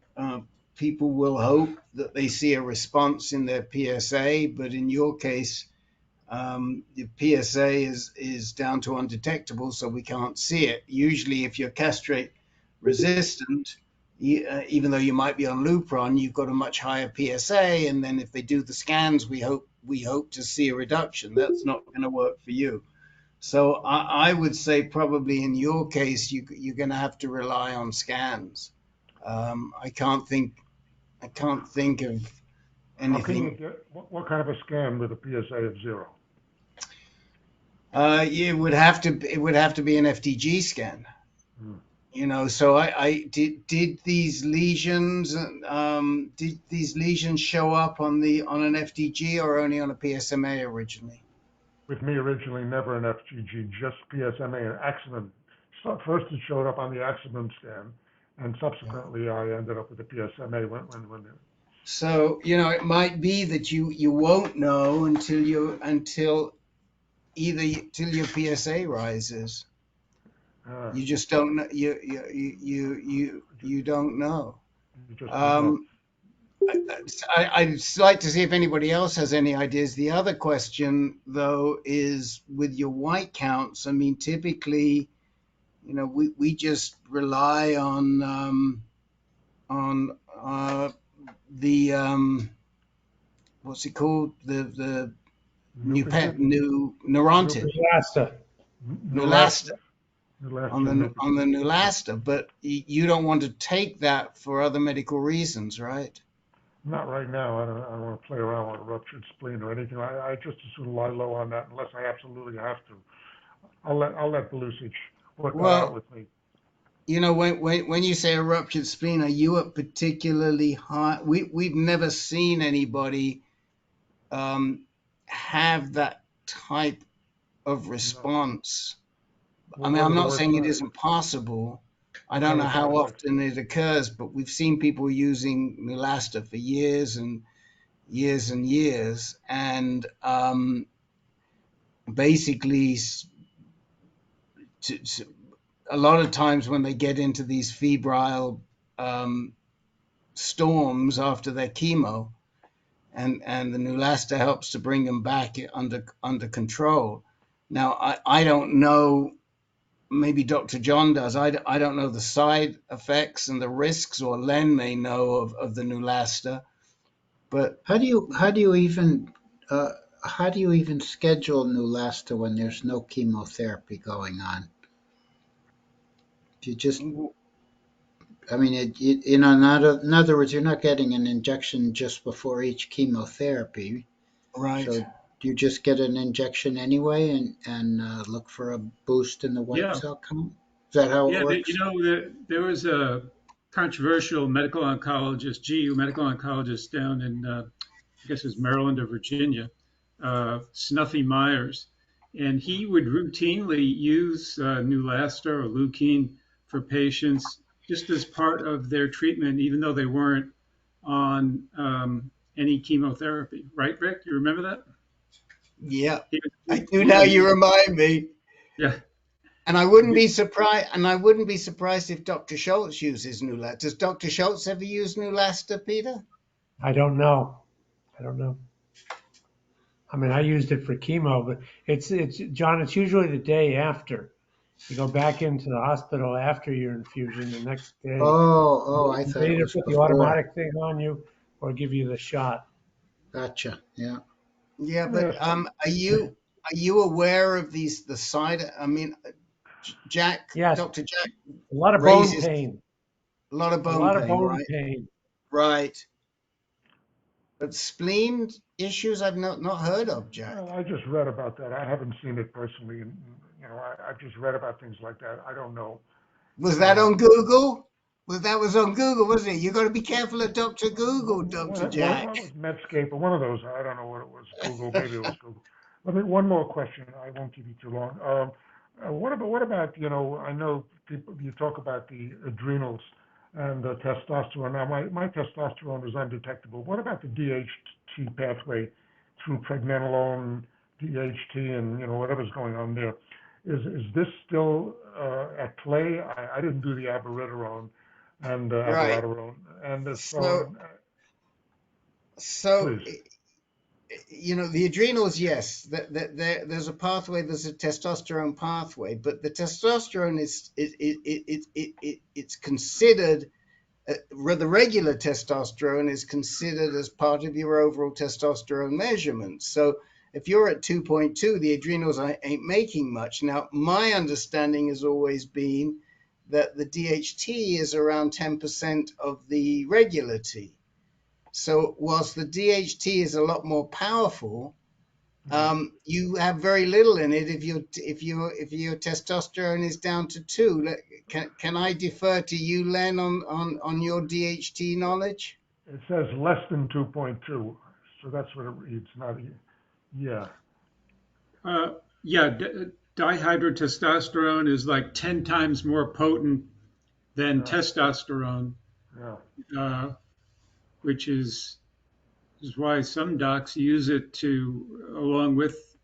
people will hope that they see a response in their PSA, but in your case, the PSA is down to undetectable, so we can't see it. Usually, if you're castrate resistant, even though you might be on Lupron, you've got a much higher PSA, and then if they do the scans, we hope to see a reduction. That's not going to work for you. So I would say probably in your case, you're going to have to rely on scans. I can't think of
How can you
anything.
get, what kind of a scan with a PSA of 0?
It would have to be an FDG scan.
Hmm.
You know, so I did these lesions show up on an FDG or only on a PSMA originally?
With me originally, never an FGG, just PSMA and Aximum. So first it showed up on the Aximum scan, and subsequently I ended up with the PSMA when
So, you know, it might be that you won't know until your PSA rises. You just don't know. You don't know.
you just don't know.
I'd like to see if anybody else has any ideas. The other question, though, is with your white counts. I mean, typically, you know, we just rely on the what's it called, the new Neurontin,
Neulasta.
Neulasta, on the
Neulastin,
Neulasta, but you don't want to take that for other medical reasons, right?
not right now. I don't want to play around with a ruptured spleen or anything. I just as soon lie low on that unless I absolutely have to. I'll let Belusic work that out
Well,
with me.
you know, when you say a ruptured spleen, are you at particularly high? We've never seen anybody have that type of
No.
response. I mean,
What
I'm
are the
not
worst
saying it
side?
isn't possible. I
What
don't
kind
know
of side
how
effects?
often it occurs, but we've seen people using Neulasta for years and years and years, and basically, a lot of times when they get into these febrile storms after their chemo, and the Neulasta helps to bring them back under control. Now, I don't know. Maybe Dr. John does. I don't know the side effects and the risks, or Len may know of the Neulasta. But
How do you even uh, schedule Neulasta when there's no chemotherapy going on? You just, I mean, in other words, you're not getting an injection just before each chemotherapy.
right.
So do you just get an injection anyway and look for a boost in the white
Yeah,
cell count? Is that how it
yeah.
works?
There was a controversial medical oncologist, GU medical oncologist down in, I guess it was Maryland or Virginia, Snuffy Myers, and he would routinely use Neulasta or Leukine for patients just as part of their treatment, even though they weren't on any chemotherapy. Right, Rick? You remember that?
Yeah,
He
I
would,
do
yeah,
now. You remind me.
yeah.
And I wouldn't be surprised. And I wouldn't be surprised if Dr. Schultz uses Neulasta. Does Dr. Schultz ever use Neulasta, Peter?
I don't know. I don't know. I mean, I used it for chemo, but it's John. It's usually the day after. You go back into the hospital after your infusion the next day.
I thought
They
it
either
was
put the
before.
automatic thing on you or give you the shot.
Gotcha. Yeah.
Yeah,
Let me
but
ask you.
are you aware of the side? I mean,
Yes,
Dr. Jack
a lot of bone
raises
pain.
a lot of
A
bone
lot of
pain,
bone
right?
pain.
Right. But spleen issues I've not heard of, Jack.
Well, I just read about that. I haven't seen it personally, and I've just read about things like that. I don't know.
Was that
Uh,
on Google? That was on Google, wasn't it? You got to be careful of Dr. Google, Dr. Jack.
what was Medscape or one of those? I don't know what it was. Google, maybe it was Google. One more question. I won't give you too long. What about I know people, you talk about the adrenals and the testosterone. Now my testosterone is undetectable. What about the DHT pathway through pregnenolone, DHT, and whatever's going on there? Is this still at play? I didn't do the abiraterone and
Right.
abiraterone, and
So,
please.
The adrenals, yes, there's a pathway, there's a testosterone pathway, but the testosterone it's considered, the regular testosterone is considered as part of your overall testosterone measurement. So if you're at 2.2, the adrenals ain't making much. Now, my understanding has always been that the DHT is around 10% of the regular T. So whilst the DHT is a lot more powerful, you have very little in it if your testosterone is down to 2. Can I defer to you, Len, on your DHT knowledge?
It says less than 2.2, so that's what it reads. Not yeah.
Yeah, dihydrotestosterone is like 10 times more potent than testosterone, which is why some docs use it along with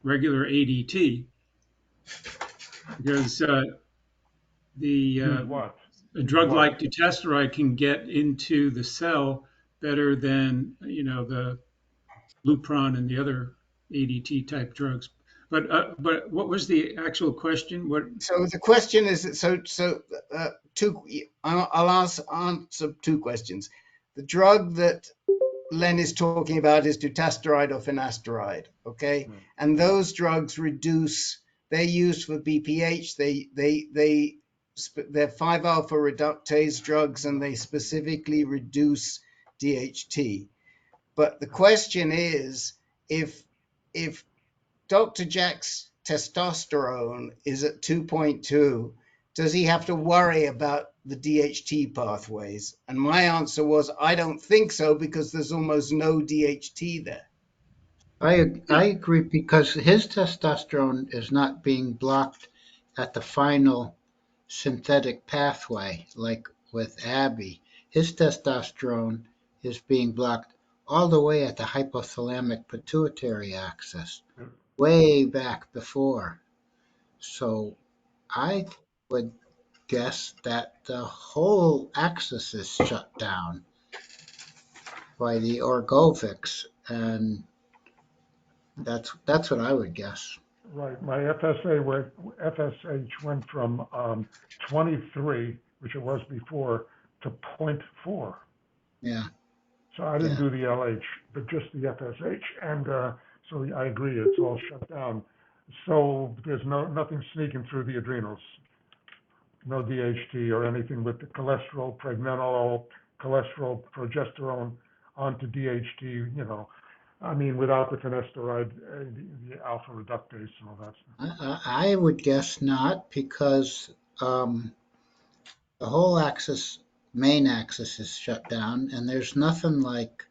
regular ADT, because a drug like dutasteride can get into the cell better than the Lupron and the other ADT type drugs. But what was the actual question?
So the question is, I'll answer 2 questions. The drug that Len is talking about is dutasteride or finasteride, okay? And those drugs reduce, they're used for BPH, they're 5-alpha reductase drugs, and they specifically reduce DHT. But the question is, if Dr. Jack's testosterone is at 2.2, does he have to worry about the DHT pathways? And my answer was, I don't think so, because there's almost no DHT there.
I agree, because his testosterone is not being blocked at the final synthetic pathway like with Abby. His testosterone is being blocked all the way at the hypothalamic pituitary axis, way back before. So I would guess that the whole axis is shut down by the Orgovyx, and that's what I would guess.
Right. My FSH went from 23, which it was before, to 0.4.
Yeah.
So I didn't do the LH, but just the FSH, and so I agree, it's all shut down. So there's nothing sneaking through the adrenals, no DHT or anything with the cholesterol, pregnenolone, cholesterol, progesterone onto DHT, I mean, without the finasteride, the alpha reductase and all that stuff.
I would guess not, because the whole axis, main axis, is shut down, and there's nothing like,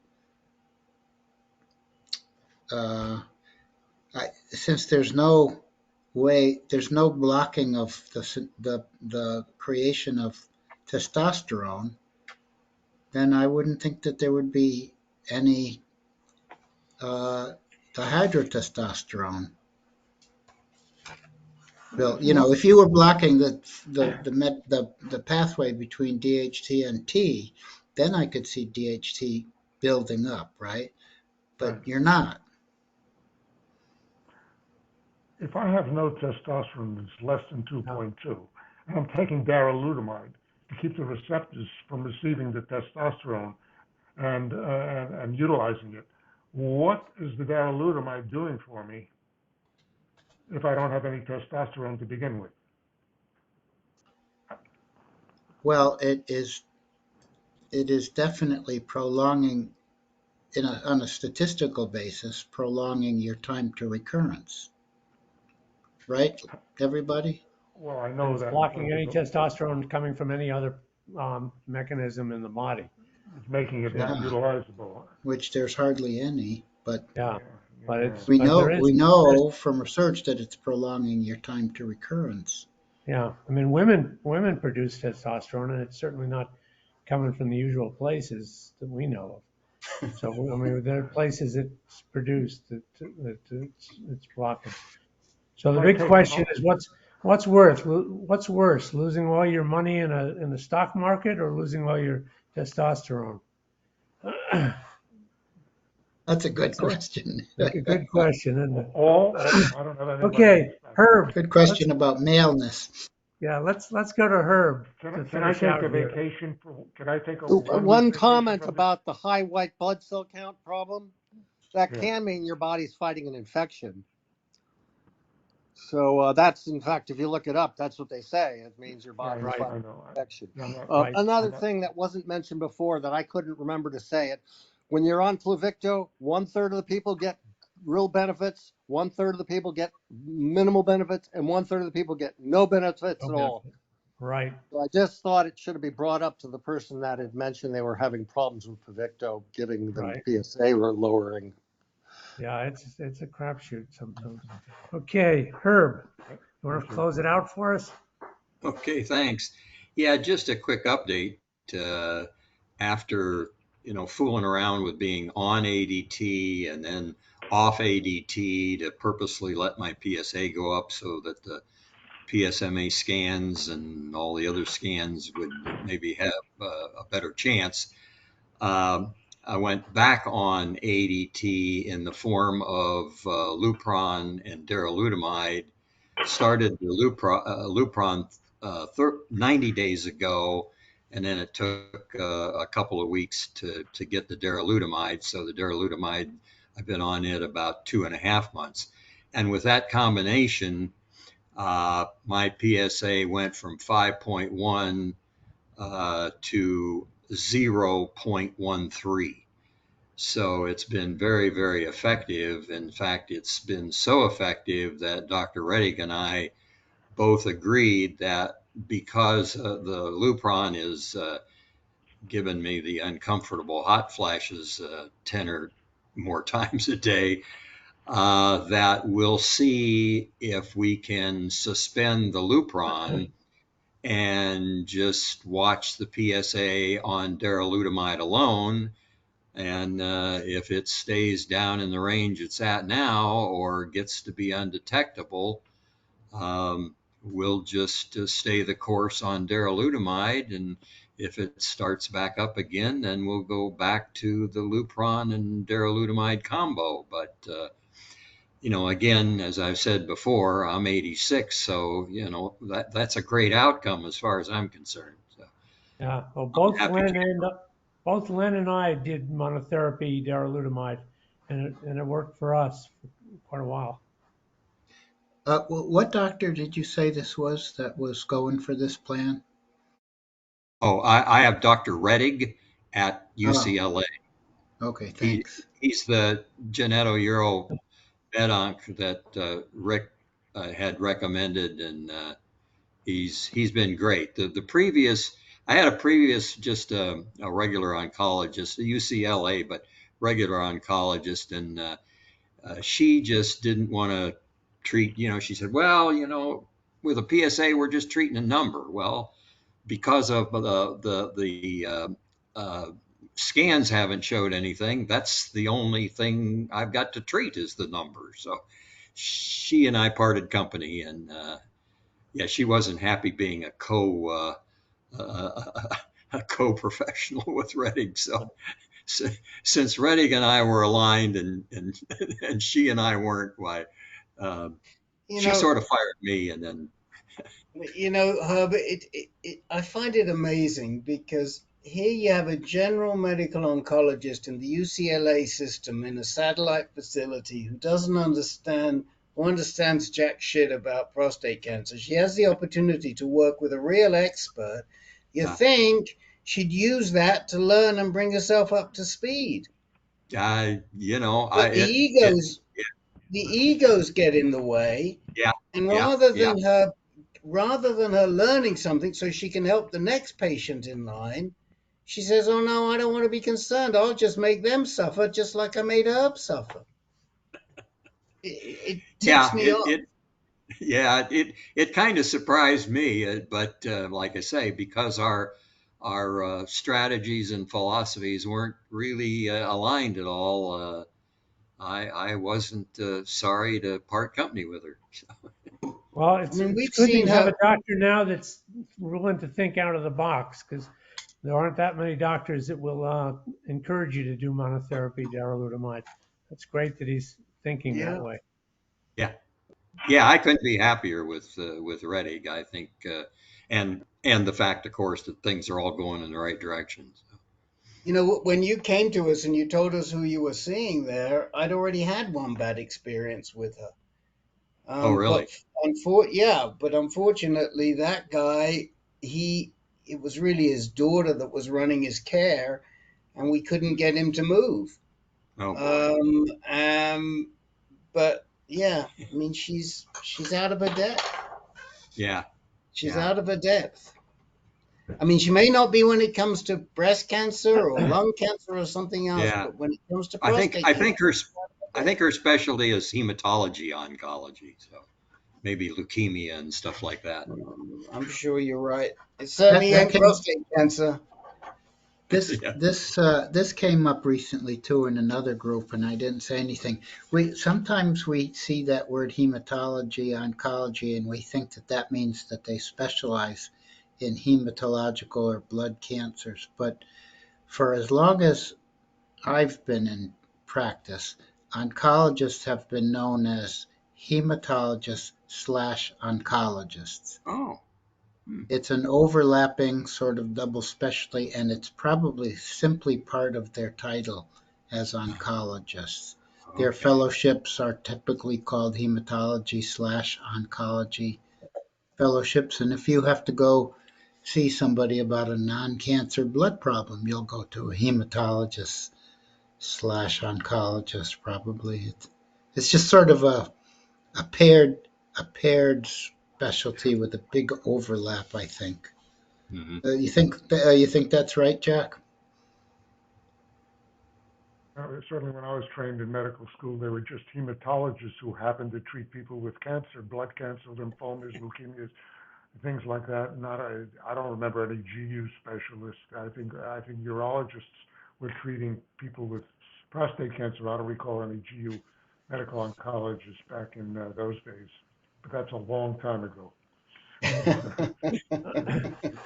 since there's no blocking of the creation of testosterone, then I wouldn't think that there would be any dihydrotestosterone. Well, if you were blocking the pathway between DHT and T, then I could see DHT building up, right? But you're not.
If I have no testosterone that's less than 2.2, and I'm taking darolutamide to keep the receptors from receiving the testosterone and utilizing it, what is the darolutamide doing for me if I don't have any testosterone to begin with?
Well, it is definitely prolonging, on a statistical basis, prolonging your time to recurrence. Right, everybody?
Well, I know that. Blocking any testosterone coming from any other mechanism in the body.
It's making it not utilizable.
Which there's hardly any, but
but it's,
we know from research that it's prolonging your time to recurrence.
Yeah, I mean, women produce testosterone, and it's certainly not coming from the usual places that we know of. So, I mean, there are places it's produced that it's blocking. So the
Like
big
taking
question
most.
is what's worse, losing all your money in the stock market or losing all your testosterone?
That's a good
That's
question.
a good question, isn't it?
I don't know anything about
Okay,
that.
Herb,
Good
let's
question about maleness.
let's go to Herb to
Can I
finish
take
out
a
here.
vacation can I take a 1 week
One
vacation
comment
from this?
about the high white blood cell count problem. That
Yeah.
can mean your body's fighting an infection. So that's, in fact, if you look it up, that's what they say. It means your
Yeah,
body's
Right,
fighting
I know.
an infection.
I'm not,
right.
Another
I'm not,
thing that wasn't mentioned before that I couldn't remember to say it, when you're on Pluvicto, 1/3 of the people get real benefits, 1/3 of the people get minimal benefits, and 1/3 of the people get no benefits
No
at all.
benefit. Right.
So I just thought it should be brought up to the person that had mentioned they were having problems with Pluvicto, giving them
Right.
PSA or lowering.
Yeah, it's a crapshoot sometimes. Okay, Herb, you want to
thank you.
close it out for us?
Okay, thanks. Yeah, just a quick update. After fooling around with being on ADT and then off ADT to purposely let my PSA go up so that the PSMA scans and all the other scans would maybe have a better chance. I went back on ADT in the form of Lupron and darolutamide. Started the Lupron 90 days ago, and then it took a couple of weeks to get the darolutamide. So the darolutamide, I've been on it about 2.5 months. And with that combination, my PSA went from 5.1 to 0.13. So it's been very, very effective. In fact, it's been so effective that Dr. Reddick and I both agreed that because the Lupron is giving me the uncomfortable hot flashes 10 or more times a day, that we'll see if we can suspend the Lupron and just watch the PSA on darolutamide alone. And if it stays down in the range it's at now or gets to be undetectable, we'll just stay the course on darolutamide. And if it starts back up again, then we'll go back to the Lupron and darolutamide combo. But again, as I've said before, I'm 86, so that's a great outcome as far as I'm concerned. So
Yeah. Well,
I'm happy to.
both Len and I did monotherapy darolutamide, and it worked for us for quite a while.
What doctor did you say this was that was going for this plan?
Oh, I have Dr. Reddick at
Oh,
UCLA.
okay, thanks.
He's the genetouro onc that Rick had recommended, and he's been great. The previous, I had a previous just a regular oncologist, the UCLA, but regular oncologist, and she just didn't want to treat. She said, well, with a PSA, we're just treating a number. Well, because of the scans haven't showed anything. That's the only thing I've got to treat is the number. So she and I parted company, and yeah, she wasn't happy being a co-professional with Reddick. So since Reddick and I were aligned, and she and I weren't, why
You
she
know,
sort of fired me, and then
Herbert, I find it amazing because here you have a general medical oncologist in the UCLA system in a satellite facility who understands jack shit about prostate cancer. She has the opportunity to work with a real expert. You think she'd use that to learn and bring herself up to speed.
I
But the egos get in the way,
yeah,
and
yeah, yeah.
rather than her learning something so she can help the next patient in line, she says, oh no, I don't want to be concerned. I'll just make them suffer just like I made Herb suffer. It ticks
Yeah,
me off.
it kind of surprised me, but like I say, because our strategies and philosophies weren't really aligned at all, I wasn't sorry to part company with her.
Well,
I mean,
it's
we've
good that
seen
you have
her.
a doctor now that's willing to think out of the box, because there aren't that many doctors that will encourage you to do monotherapy darolutamide. That's great that he's thinking that
Yeah.
way.
Yeah, yeah, I couldn't be happier with Rettig. I think, and the fact, of course, that things are all going in the right direction. So.
You know, when you came to us and you told us who you were seeing there, I'd already had one bad experience with her.
Oh, really?
But unfortunately, that guy, it was really his daughter that was running his care, and we couldn't get him to move.
Oh boy.
But yeah, I mean, she's out of her depth.
Yeah.
She's
Yeah.
out of her depth. I mean, she may not be when it comes to breast cancer or lung cancer or something else,
Yeah.
but when it comes to
I think
prostate
I
cancer,
think her specialty is hematology oncology. So maybe leukemia and stuff like that.
I'm sure you're right. It
That
certainly
that
ain't
came
prostate cancer.
Yeah.
this came up recently too in another group, and I didn't say anything. We sometimes we see that word hematology oncology, and we think that that means that they specialize in hematological or blood cancers. But for as long as I've been in practice, oncologists have been known as hematologists slash oncologists.
Oh.
It's an overlapping sort of double specialty, and it's probably simply part of their title as oncologists. Their
Okay.
fellowships are typically called hematology slash oncology fellowships, and if you have to go see somebody about a non-cancer blood problem, you'll go to a hematologist slash oncologist probably. It's just sort of a paired specialty with a big overlap, I think.
Mm-hmm.
You think that's right, Jack?
Certainly, when I was trained in medical school, they were just hematologists who happened to treat people with cancer, blood cancer, lymphomas, leukemias, things like that. I don't remember any GU specialists. I think urologists were treating people with prostate cancer. I don't recall any GU medical oncologists back in those days, but that's a long time ago.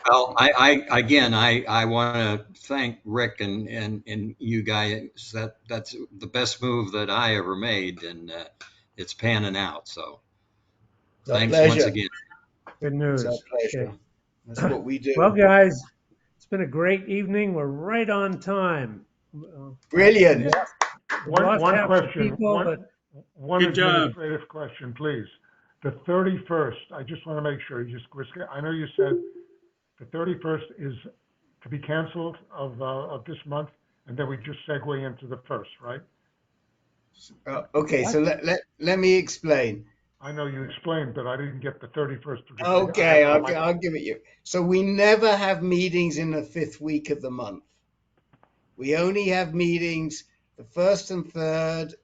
Well, I want to thank Rick and you guys. That's the best move that I ever made, and it's panning out. So
It's our
thanks once
pleasure.
again.
Good
It's our
news.
pleasure.
Okay.
That's what we do.
Well, guys, it's been a great evening. We're right on time.
Brilliant.
We lost
One
half the
question,
people, but
one
Good job.
administrative question, please. The 31st, I just want to make sure, I know you said the 31st is to be canceled of this month, and then we just segue into the first, right?
Okay, so let me explain.
I know you explained, but I didn't get the 31st because I have
Okay,
it on my.
I'll give it you. So we never have meetings in the fifth week of the month. We only have meetings the first and third,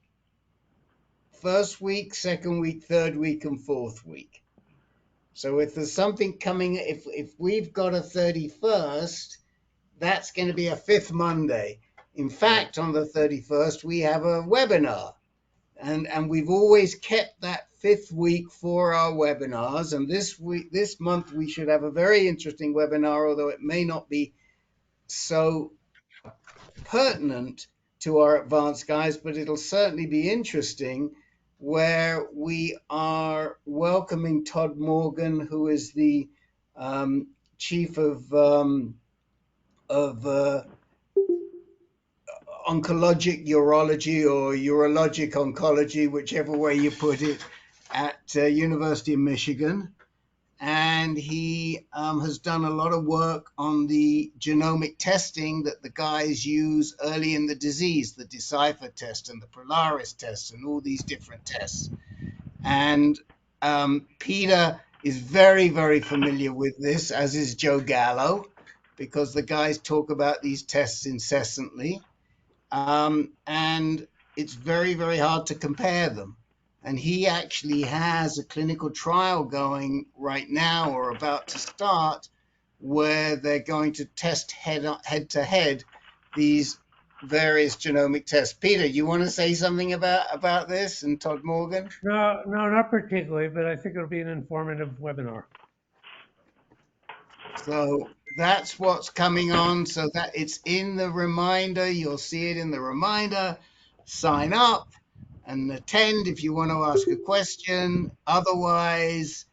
first week, second week, third week, and fourth week. So if there's something coming, if we've got a 31st, that's going to be a fifth Monday. In fact, on the 31st, we have a webinar. And we've always kept that fifth week for our webinars. And this month, we should have a very interesting webinar, although it may not be so pertinent to our advanced guys, but it'll certainly be interesting, where we are welcoming Todd Morgan, who is the chief of oncologic urology or urologic oncology, whichever way you put it, at University of Michigan. And he has done a lot of work on the genomic testing that the guys use early in the disease, the Decipher test and the Polaris test and all these different tests. And Peter is very, very familiar with this, as is Joe Gallo, because the guys talk about these tests incessantly. And it's very, very hard to compare them. And he actually has a clinical trial going right now or about to start, where they're going to test head to head these various genomic tests. Peter, you want to say something about this, and Todd Morgan?
No, not particularly, but I think it'll be an informative webinar.
So that's what's coming on. So that it's in the reminder. You'll see it in the reminder. Sign up and attend if you want to ask a question. Otherwise,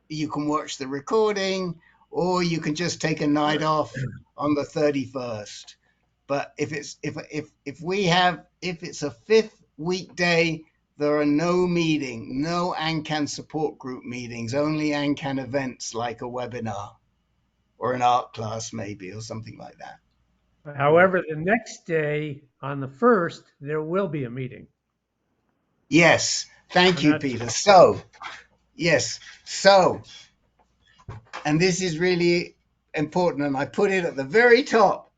you can watch the recording, or you can just take a night off on the 31st. But if it's a fifth weekday, there are no AnCan support group meetings, only AnCan events like a webinar or an art class maybe, or something like that.
However, the next day on the 1st, there will be a meeting.
Yes, thank you, Peter. So, yes, so, and this is really important, and I put it at the very top.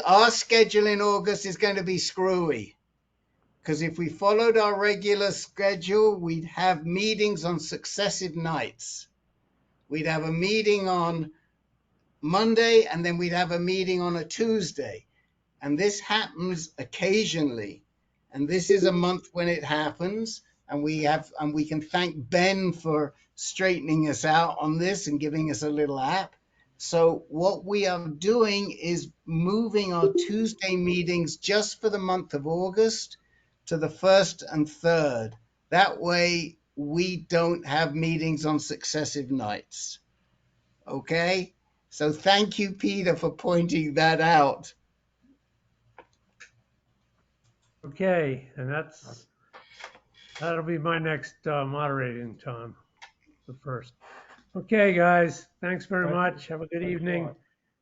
Our schedule in August is going to be screwy, because if we followed our regular schedule, we'd have meetings on successive nights. We'd have a meeting on Monday, and then we'd have a meeting on a Tuesday. And this happens occasionally. And this is a month when it happens. And we can thank Ben for straightening us out on this and giving us a little app. So what we are doing is moving our Tuesday meetings just for the month of August to the 1st and 3rd. That way we don't have meetings on successive nights. Okay? So thank you, Peter, for pointing that out.
Okay, and that'll be my next moderating time, the 1st. Okay, guys, thanks very much. Have a good evening.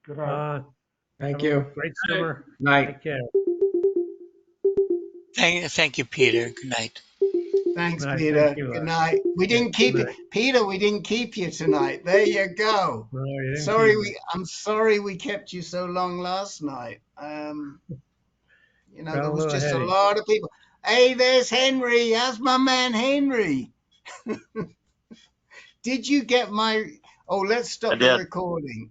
Good night.
Thank you.
Great summer.
Night.
Take care.
Thank you, Peter. Good night.
Thanks,
Night.
Peter.
Thank you,
Good night. We didn't keep you, Peter. We didn't keep you tonight. There you go.
No, you didn't keep me.
I'm sorry we kept you so long last night. There was just a lot of people. Hey, there's Henry. How's my man Henry? Did you get my? Oh, let's stop the recording.